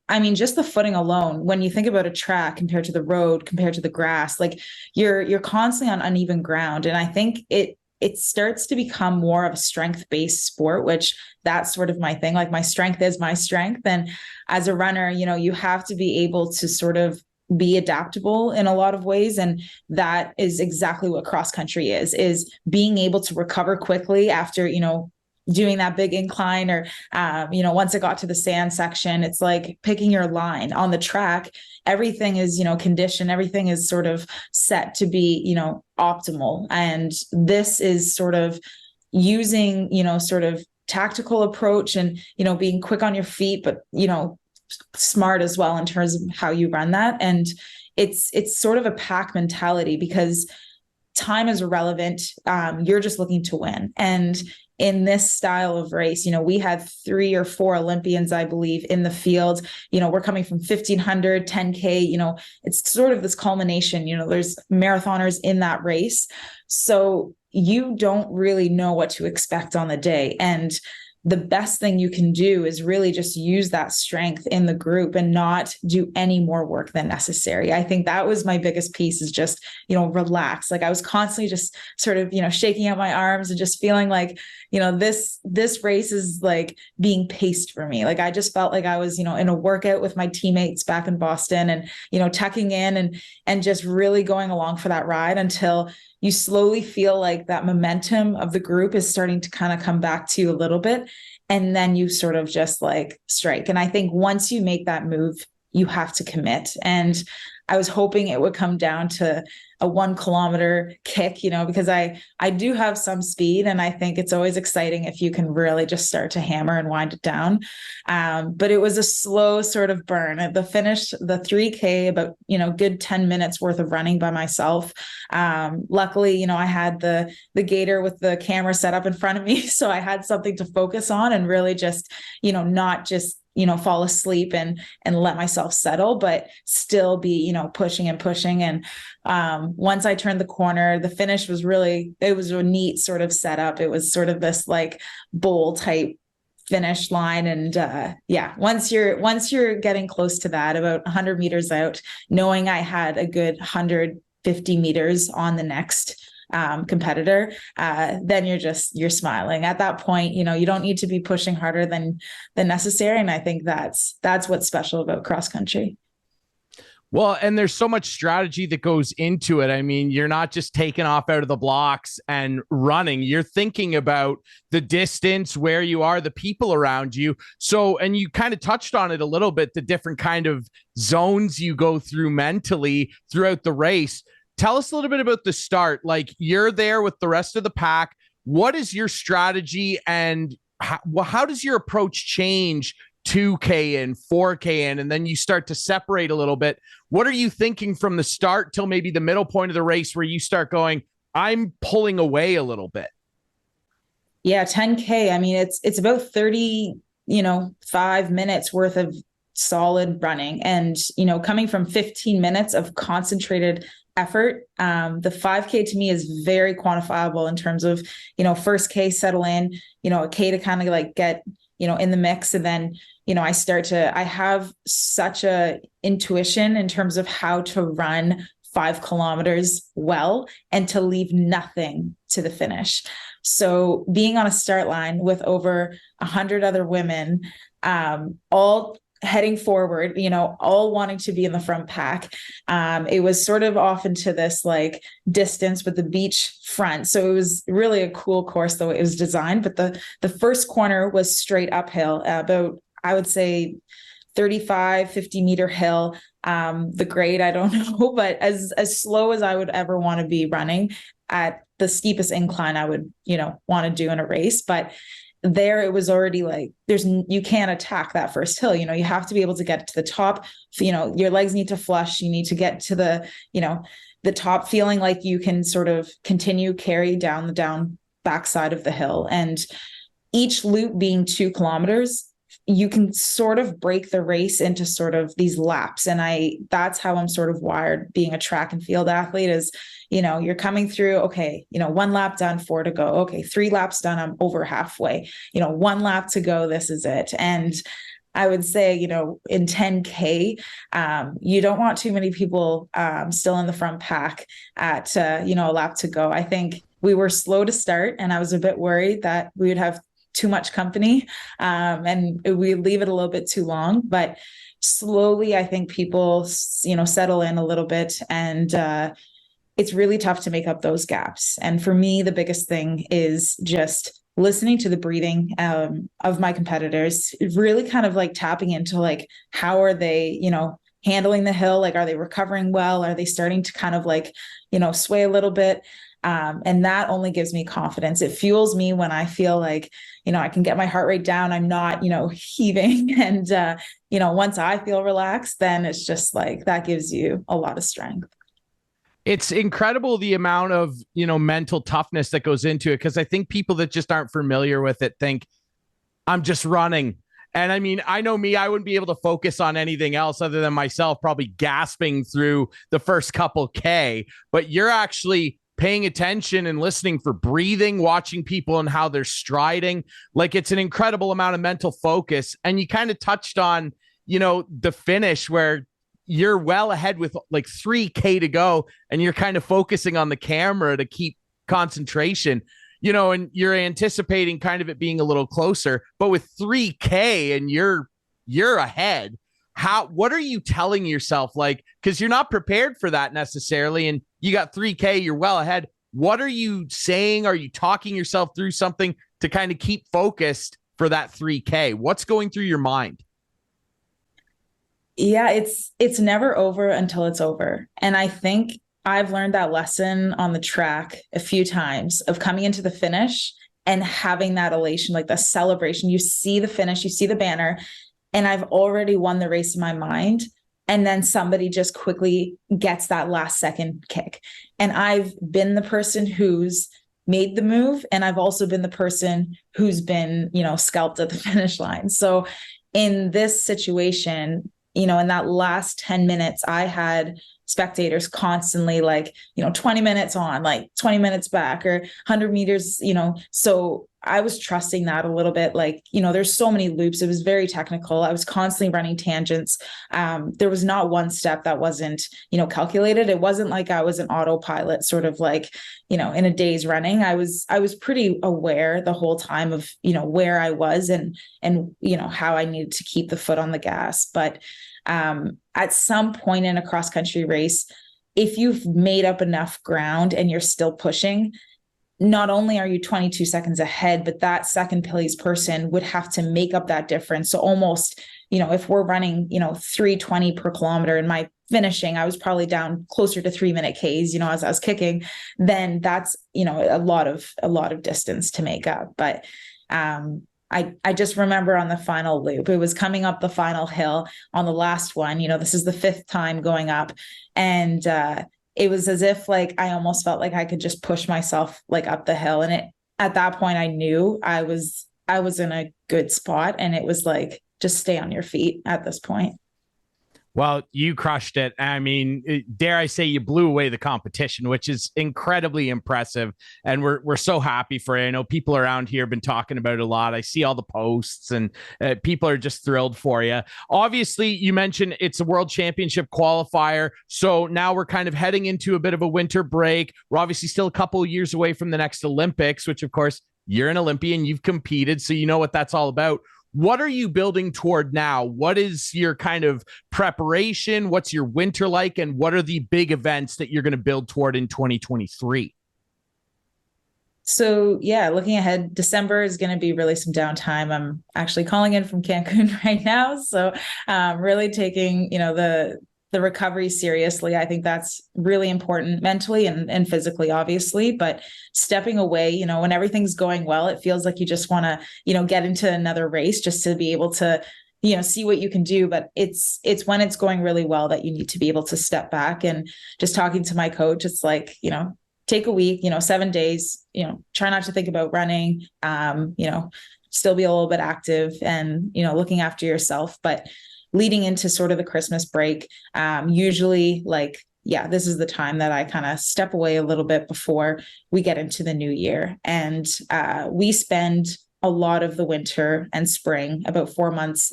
I mean, just the footing alone, when you think about a track compared to the road, compared to the grass, like you're constantly on uneven ground. And I think it starts to become more of a strength-based sport, which that's sort of my thing. Like my strength is my strength. And as a runner, you have to be able to sort of be adaptable in a lot of ways. And that is exactly what cross country is being able to recover quickly after, doing that big incline or, once it got to the sand section, it's like picking your line on the track. Everything is, conditioned. Everything is sort of set to be, optimal. And this is sort of using, sort of tactical approach and, being quick on your feet, but, smart as well in terms of how you run that. And it's sort of a pack mentality because time is irrelevant. You're just looking to win. And in this style of race, we had 3 or 4 Olympians, I believe, in the field. We're coming from 1500, 10K, it's sort of this culmination, there's marathoners in that race. So you don't really know what to expect on the day. And the best thing you can do is really just use that strength in the group and not do any more work than necessary. I think that was my biggest piece is just, relax. Like I was constantly just sort of, shaking out my arms and just feeling like, this race is like being paced for me. Like I just felt like I was, in a workout with my teammates back in Boston and, tucking in and just really going along for that ride until you slowly feel like that momentum of the group is starting to kind of come back to you a little bit. And then you sort of just like strike. And I think once you make that move, you have to commit. And I was hoping it would come down to a 1 kilometer kick, because I do have some speed and I think it's always exciting if you can really just start to hammer and wind it down. But it was a slow sort of burn at the finish, the 3K, about, good 10 minutes worth of running by myself. Luckily, I had the gator with the camera set up in front of me. So I had something to focus on and really just, not just fall asleep and let myself settle, but still be, pushing and pushing. And once I turned the corner, the finish was it was a neat sort of setup. It was sort of this like bowl type finish line. And once you're getting close to that, about 100 meters out, knowing I had a good 150 meters on the next competitor, then you're smiling at that point. You don't need to be pushing harder than necessary. And I think that's what's special about cross country.
Well, and there's so much strategy that goes into it. I mean, you're not just taking off out of the blocks and running. You're thinking about the distance, where you are, the people around you. So, and you kind of touched on it a little bit, the different kind of zones you go through mentally throughout the race. Tell us a little bit about the start. Like you're there with the rest of the pack. What is your strategy and how does your approach change 2K in, 4K in, and then you start to separate a little bit? What are you thinking from the start till maybe the middle point of the race where you start going, I'm pulling away a little bit?
Yeah, 10K. I mean, it's about 30, 5 minutes worth of solid running. And, coming from 15 minutes of concentrated effort, the 5K to me is very quantifiable in terms of, first K settle in, a K to kind of like get, in the mix. And then, I have such a intuition in terms of how to run 5 kilometers well and to leave nothing to the finish. So being on a start line with over 100 other women, all heading forward, all wanting to be in the front pack. It was sort of off into this like distance with the beach front. So it was really a cool course the way it was designed. But the first corner was straight uphill, about, I would say 35, 50 meter hill. The grade, I don't know, but as slow as I would ever want to be running at the steepest incline I would, want to do in a race. But there it was already like you can't attack that first hill. You have to be able to get to the top. Your legs need to flush. You need to get to the top, feeling like you can sort of continue carry down the backside of the hill. And each loop being 2 kilometers you can sort of break the race into sort of these laps. And that's how I'm sort of wired being a track and field athlete is, you're coming through, okay, 1 lap done, 4 to go. Okay, 3 laps done, I'm over halfway, 1 lap to go, this is it. And I would say, in 10K, you don't want too many people still in the front pack at, a lap to go. I think we were slow to start, and I was a bit worried that we would have too much company and we leave it a little bit too long. But slowly, I think people, settle in a little bit, and it's really tough to make up those gaps. And for me, the biggest thing is just listening to the breathing of my competitors, really kind of like tapping into like, how are they, handling the hill? Like, are they recovering well? Are they starting to kind of like, sway a little bit? And that only gives me confidence. It fuels me when I feel like, I can get my heart rate down. I'm not, heaving. And, once I feel relaxed, then it's just like, that gives you a lot of strength.
It's incredible the amount of, mental toughness that goes into it. Cause I think people that just aren't familiar with it think I'm just running. And I mean, I know me, I wouldn't be able to focus on anything else other than myself, probably gasping through the first couple K, but you're actually paying attention and listening for breathing, watching people and how they're striding. Like, it's an incredible amount of mental focus. And you kind of touched on, the finish where you're well ahead with like 3K to go and you're kind of focusing on the camera to keep concentration, and you're anticipating kind of it being a little closer, but with 3K and you're ahead. What are you telling yourself? Like, cause you're not prepared for that necessarily. And you got 3K, you're well ahead. What are you saying? Are you talking yourself through something to kind of keep focused for that 3K? What's going through your mind?
Yeah, it's never over until it's over. And I think I've learned that lesson on the track a few times of coming into the finish and having that elation, like the celebration. You see the finish, you see the banner, and I've already won the race in my mind. And then somebody just quickly gets that last second kick. And I've been the person who's made the move. And I've also been the person who's been, scalped at the finish line. So in this situation, in that last 10 minutes, I had spectators constantly like, 20 minutes on, like 20 minutes back, or 100 meters, so I was trusting that a little bit. Like, there's so many loops. It was very technical. I was constantly running tangents. There was not one step that wasn't, calculated. It wasn't like I was an autopilot sort of like, in a day's running. I was pretty aware the whole time of, where I was and, how I needed to keep the foot on the gas. But at some point in a cross country race, if you've made up enough ground and you're still pushing, not only are you 22 seconds ahead, but that second place person would have to make up that difference. So almost, if we're running, 3:20 per kilometer and my finishing, I was probably down closer to 3-minute Ks, as I was kicking, then that's, a lot of distance to make up. But, I just remember on the final loop, it was coming up the final hill on the last one, this is the 5th time going up. And, it was as if like, I almost felt like I could just push myself like up the hill. And at that point I knew I was in a good spot, and it was like, just stay on your feet at this point.
Well, you crushed it. I mean, dare I say you blew away the competition, which is incredibly impressive. And we're so happy for you. I know people around here have been talking about it a lot. I see all the posts, and people are just thrilled for you. Obviously, you mentioned it's a World Championship qualifier. So now we're kind of heading into a bit of a winter break. We're obviously still a couple of years away from the next Olympics, which of course you're an Olympian, you've competed, so you know what that's all about. What are you building toward now? What is your kind of preparation? What's your winter like? And what are the big events that you're going to build toward in 2023?
So yeah, looking ahead, December is going to be really some downtime. I'm actually calling in from Cancun right now. So really taking, the recovery seriously. I think that's really important mentally and physically, obviously, but stepping away, when everything's going well, it feels like you just want to, get into another race just to be able to, see what you can do. But it's when it's going really well that you need to be able to step back. And just talking to my coach, it's like, take a week, 7 days, try not to think about running, still be a little bit active and, looking after yourself. But leading into sort of the Christmas break, usually this is the time that I kind of step away a little bit before we get into the new year. And we spend a lot of the winter and spring, about 4 months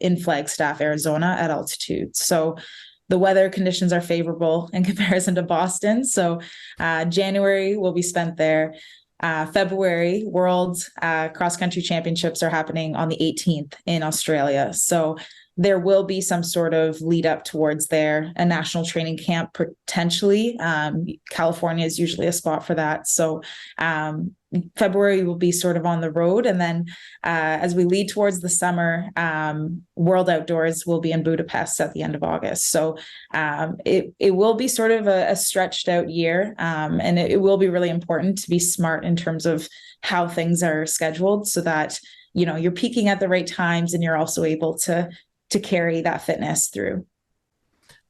in Flagstaff, Arizona at altitude. So the weather conditions are favorable in comparison to Boston. So January will be spent there. February, World Cross Country Championships are happening on the 18th in Australia. So there will be some sort of lead up towards there, a national training camp potentially. California is usually a spot for that. So February will be sort of on the road. And then as we lead towards the summer, World Outdoors will be in Budapest at the end of August. So it will be sort of a stretched out year. And it will be really important to be smart in terms of how things are scheduled so that, you're peaking at the right times and you're also able to carry that fitness through.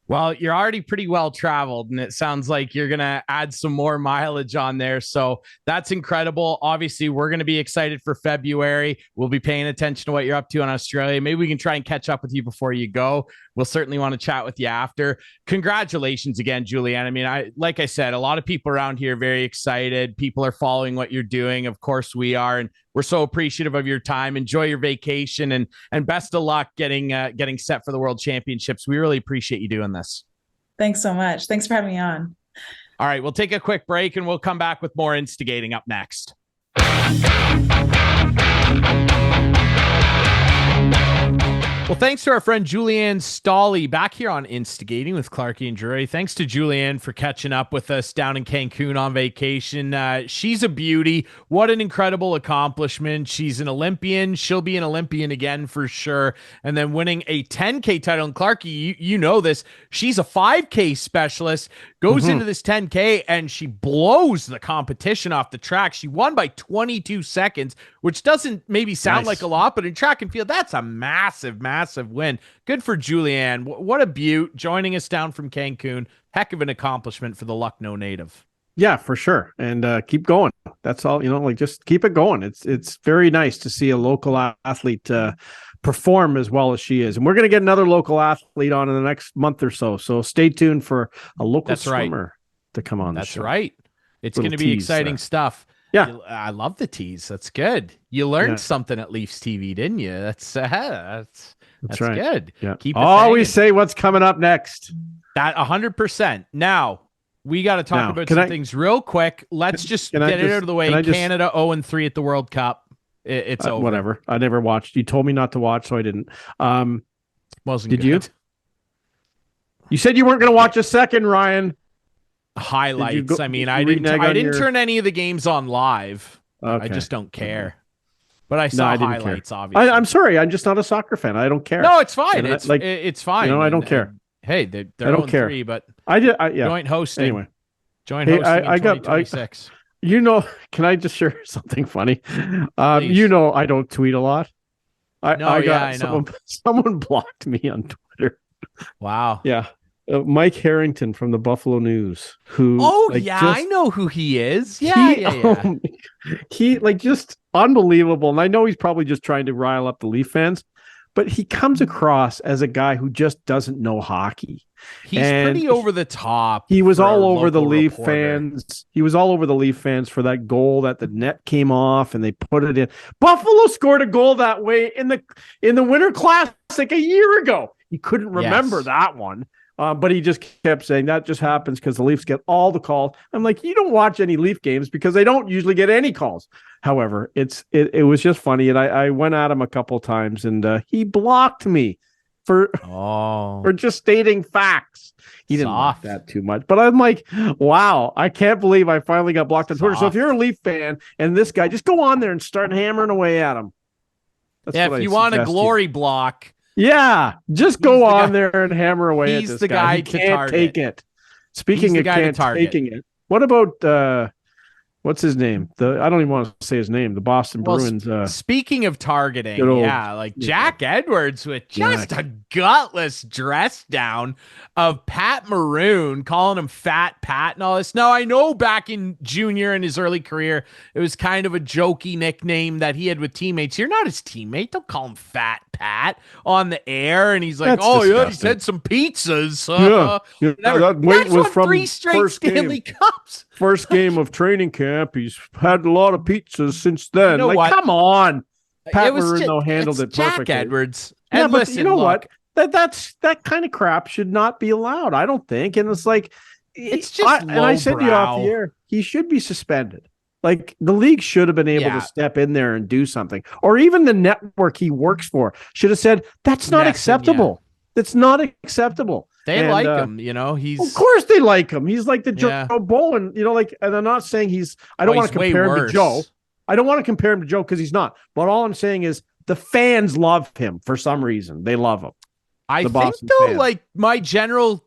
Well, you're already pretty well traveled, and it sounds like you're going to add some more mileage on there. So that's incredible. Obviously, we're going to be excited for February. We'll be paying attention to what you're up to in Australia. Maybe we can try and catch up with you before you go. We'll certainly want to chat with you after. Congratulations again, Julianne. I mean, like I said, a lot of people around here are very excited. People are following what you're doing. Of course we are. And we're so appreciative of your time. Enjoy your vacation and best of luck getting set for the World Championships. We really appreciate you doing this.
Thanks so much. Thanks for having me on.
All right, we'll take a quick break and we'll come back with more Instigating up next. Well, thanks to our friend Julianne Staehli back here on Instigating with Clarkey and Drury. Thanks to Julianne for catching up with us down in Cancun on vacation. She's a beauty. What an incredible accomplishment. She's an Olympian. She'll be an Olympian again for sure. And then winning a 10K title. And Clarkey, you know this. She's a 5K specialist, goes into this 10K and she blows the competition off the track. She won by 22 seconds, which doesn't maybe sound like a lot, but in track and field, that's a massive win. Good for Julianne. What a beaut, joining us down from Cancun. Heck of an accomplishment for the Lucknow native.
Yeah, for sure. And keep going. That's all, just keep it going. It's very nice to see a local athlete perform as well as she is. And we're going to get another local athlete on in the next month or so. So stay tuned for a local swimmer to come on.
That's right. It's going to be exciting stuff.
Yeah.
I love the tease. That's good. You learned something at Leafs TV, didn't you? That's right. Good.
Yeah.
Keep
always say what's coming up next.
That 100%. Now, we got to talk about some things real quick. Let's just get it out of the way. Canada 0-3 at the World Cup. It's over.
Whatever. I never watched. You told me not to watch, so I didn't. Did you? You said you weren't going to watch a second, Ryan.
Highlights. I didn't turn any of the games on live. Okay. I just don't care. But I saw highlights, obviously.
I'm sorry. I'm just not a soccer fan. I don't care.
No, it's fine. It's fine.
I don't care.
Hey, they're 0-3, but joint hosting.
Anyway.
Joint hosting in 2026.
Can I just share something funny? I don't tweet a lot. I know. Someone blocked me on Twitter.
Wow.
Yeah. Mike Harrington from the Buffalo News, who
I know who he is. Yeah.
He just unbelievable. And I know he's probably just trying to rile up the Leaf fans, but he comes across as a guy who just doesn't know hockey.
He's pretty over the top.
He was all over the Leaf fans. He was all over the Leaf fans for that goal that the net came off and they put it in. Buffalo scored a goal that way in the Winter Classic a year ago. He couldn't remember that one. But he just kept saying that just happens because the Leafs get all the calls. I'm like, you don't watch any Leaf games because they don't usually get any calls. However, it was just funny. And I went at him a couple times and he blocked me for just stating facts. He didn't like that too much. But I'm like, wow, I can't believe I finally got blocked on Twitter. So if you're a Leaf fan and this guy, just go on there and start hammering away at him.
If you want a glory block.
Yeah, just go on there and hammer away at this guy.
He's the guy
to target. Take it. Speaking of can't taking it, what about what's his name? I don't even want to say his name. The Boston Bruins.
Speaking of targeting, like Jack Edwards with just a gutless dress down of Pat Maroon, calling him Fat Pat and all this. Now, I know back in junior and his early career, it was kind of a jokey nickname that he had with teammates. You're not his teammate. Don't call him Fat Pat on the air. And he's like, he said some pizzas.
That weight was from
3 straight Stanley Cups.
First game of training camp. He's had a lot of pizzas since then.
You know what?
Come on. Pat Maroon handled it perfectly.
Jack Edwards.
Yeah, and but listen, you know what? That kind of crap should not be allowed, I don't think. And it's like,
it's just
and I said to you off the air, he should be suspended. Like, the league should have been able to step in there and do something. Or even the network he works for should have said, that's not acceptable. That's not acceptable.
They like him, he's...
Of course they like him. He's like the Joe Bowen, and I'm not saying I don't want to compare him to Joe. I don't want to compare him to Joe because he's not. But all I'm saying is the fans love him for some reason. They love him.
I think, though, like, my general,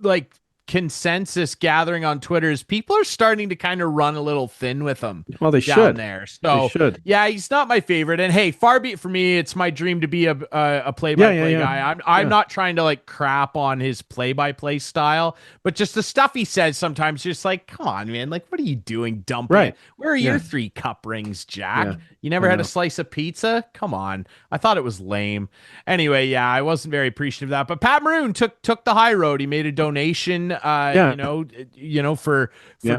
like, consensus gathering on Twitter is people are starting to kind of run a little thin with him.
Well, they
down
should.
There. So,
they should.
Yeah, he's not my favorite. And hey, far be it for me. It's my dream to be a play-by-play guy. I'm not trying to like crap on his play-by-play style, but just the stuff he says sometimes, just like, come on, man. Like, what are you doing dumping?
Right.
Where are your 3 cup rings, Jack? Yeah. You never had a slice of pizza? Come on. I thought it was lame. Anyway, I wasn't very appreciative of that. But Pat Maroon took the high road. He made a donation, for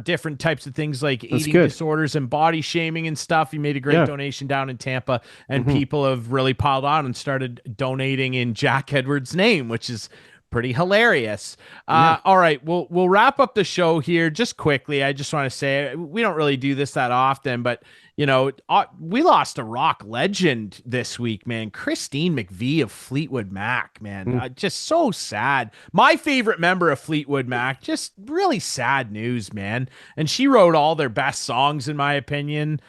different types of things like eating disorders and body shaming and stuff. He made a great donation down in Tampa, and people have really piled on and started donating in Jack Edwards' name, which is pretty hilarious. All right, we'll wrap up the show here just quickly. I just want to say we don't really do this that often, but we lost a rock legend this week, man. Christine McVie of Fleetwood Mac, man. Just so sad. My favorite member of Fleetwood Mac. Just really sad news, man. And she wrote all their best songs, in my opinion.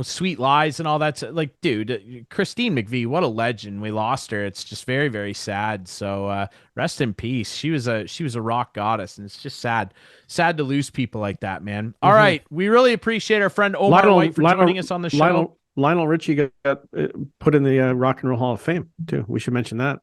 Sweet Lies and all that. Like, dude, Christine McVie, what a legend. We lost her. It's just very, very sad. So rest in peace. She was a rock goddess, and it's just sad to lose people like that, man. All right, we really appreciate our friend Omar White for joining us on the show.
Lionel Richie got put in the Rock and Roll Hall of Fame too. We should mention that.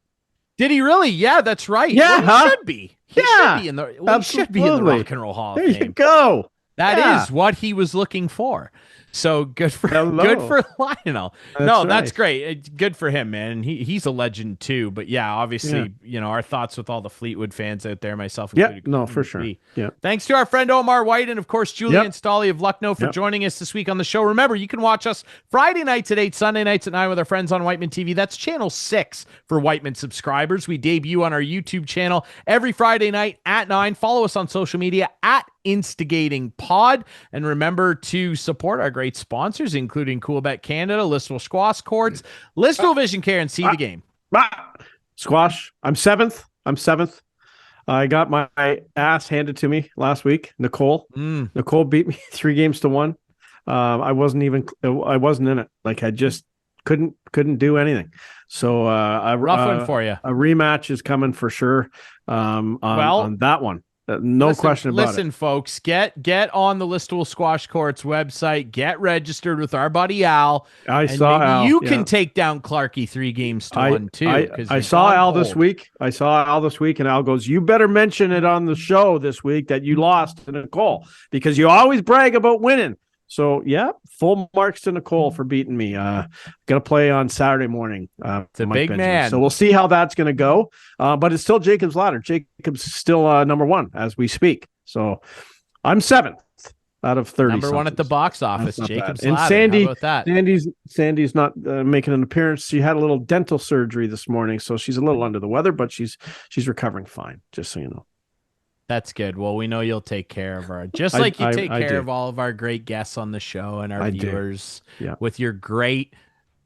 Did he really? Yeah, that's right.
Yeah,
well, he should be. He should be in the Rock and Roll Hall of Fame.
There you go.
That is what he was looking for. So good for Lionel. That's great. Good for him, man. And he's a legend too. But obviously, our thoughts with all the Fleetwood fans out there, myself included.
No, for sure. Yeah.
Thanks to our friend Omar White and of course Julian Staehli of Lucknow for joining us this week on the show. Remember, you can watch us Friday nights at 8, Sunday nights at 9 with our friends on Whiteman TV. That's channel 6 for Whiteman subscribers. We debut on our YouTube channel every Friday night at 9. Follow us on social media at Instigating Pod, and remember to support our great sponsors, including Coolbet Canada, Listowel Squash Courts, Listowel Vision Care, and See the Game.
Squash. I'm seventh. I got my ass handed to me last week. Nicole beat me 3-1. I wasn't in it. Like, I just couldn't do anything. So
rough one for you.
A rematch is coming for sure. On that one. Question about it.
Listen, folks, get on the Listowel Squash Courts website. Get registered with our buddy Al. You can take down Clarkey 3-1 too.
I saw Al this week. And Al goes, "You better mention it on the show this week that you lost to Nicole because you always brag about winning." So full marks to Nicole for beating me. Gonna play on Saturday morning.
It's a big man.
So we'll see how that's gonna go. But it's still Jacob's ladder. Jacob's still number 1 as we speak. So I'm 7th out of 30.
Number 1 at the box office. Jacob's
and
ladder.
Sandy,
how about that?
Sandy's not making an appearance. She had a little dental surgery this morning, so she's a little under the weather, but she's recovering fine. Just so you know.
That's good. Well, we know you'll take care of her, just like you take care of all of our great guests on the show and our viewers with your great,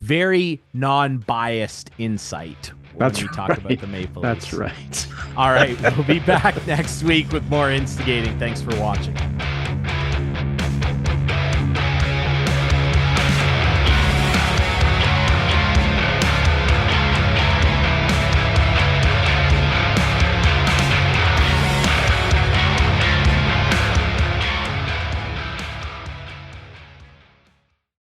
very non-biased insight when we talk about the Maple Leafs.
That's right.
All right. We'll be back next week with more Instigating. Thanks for watching.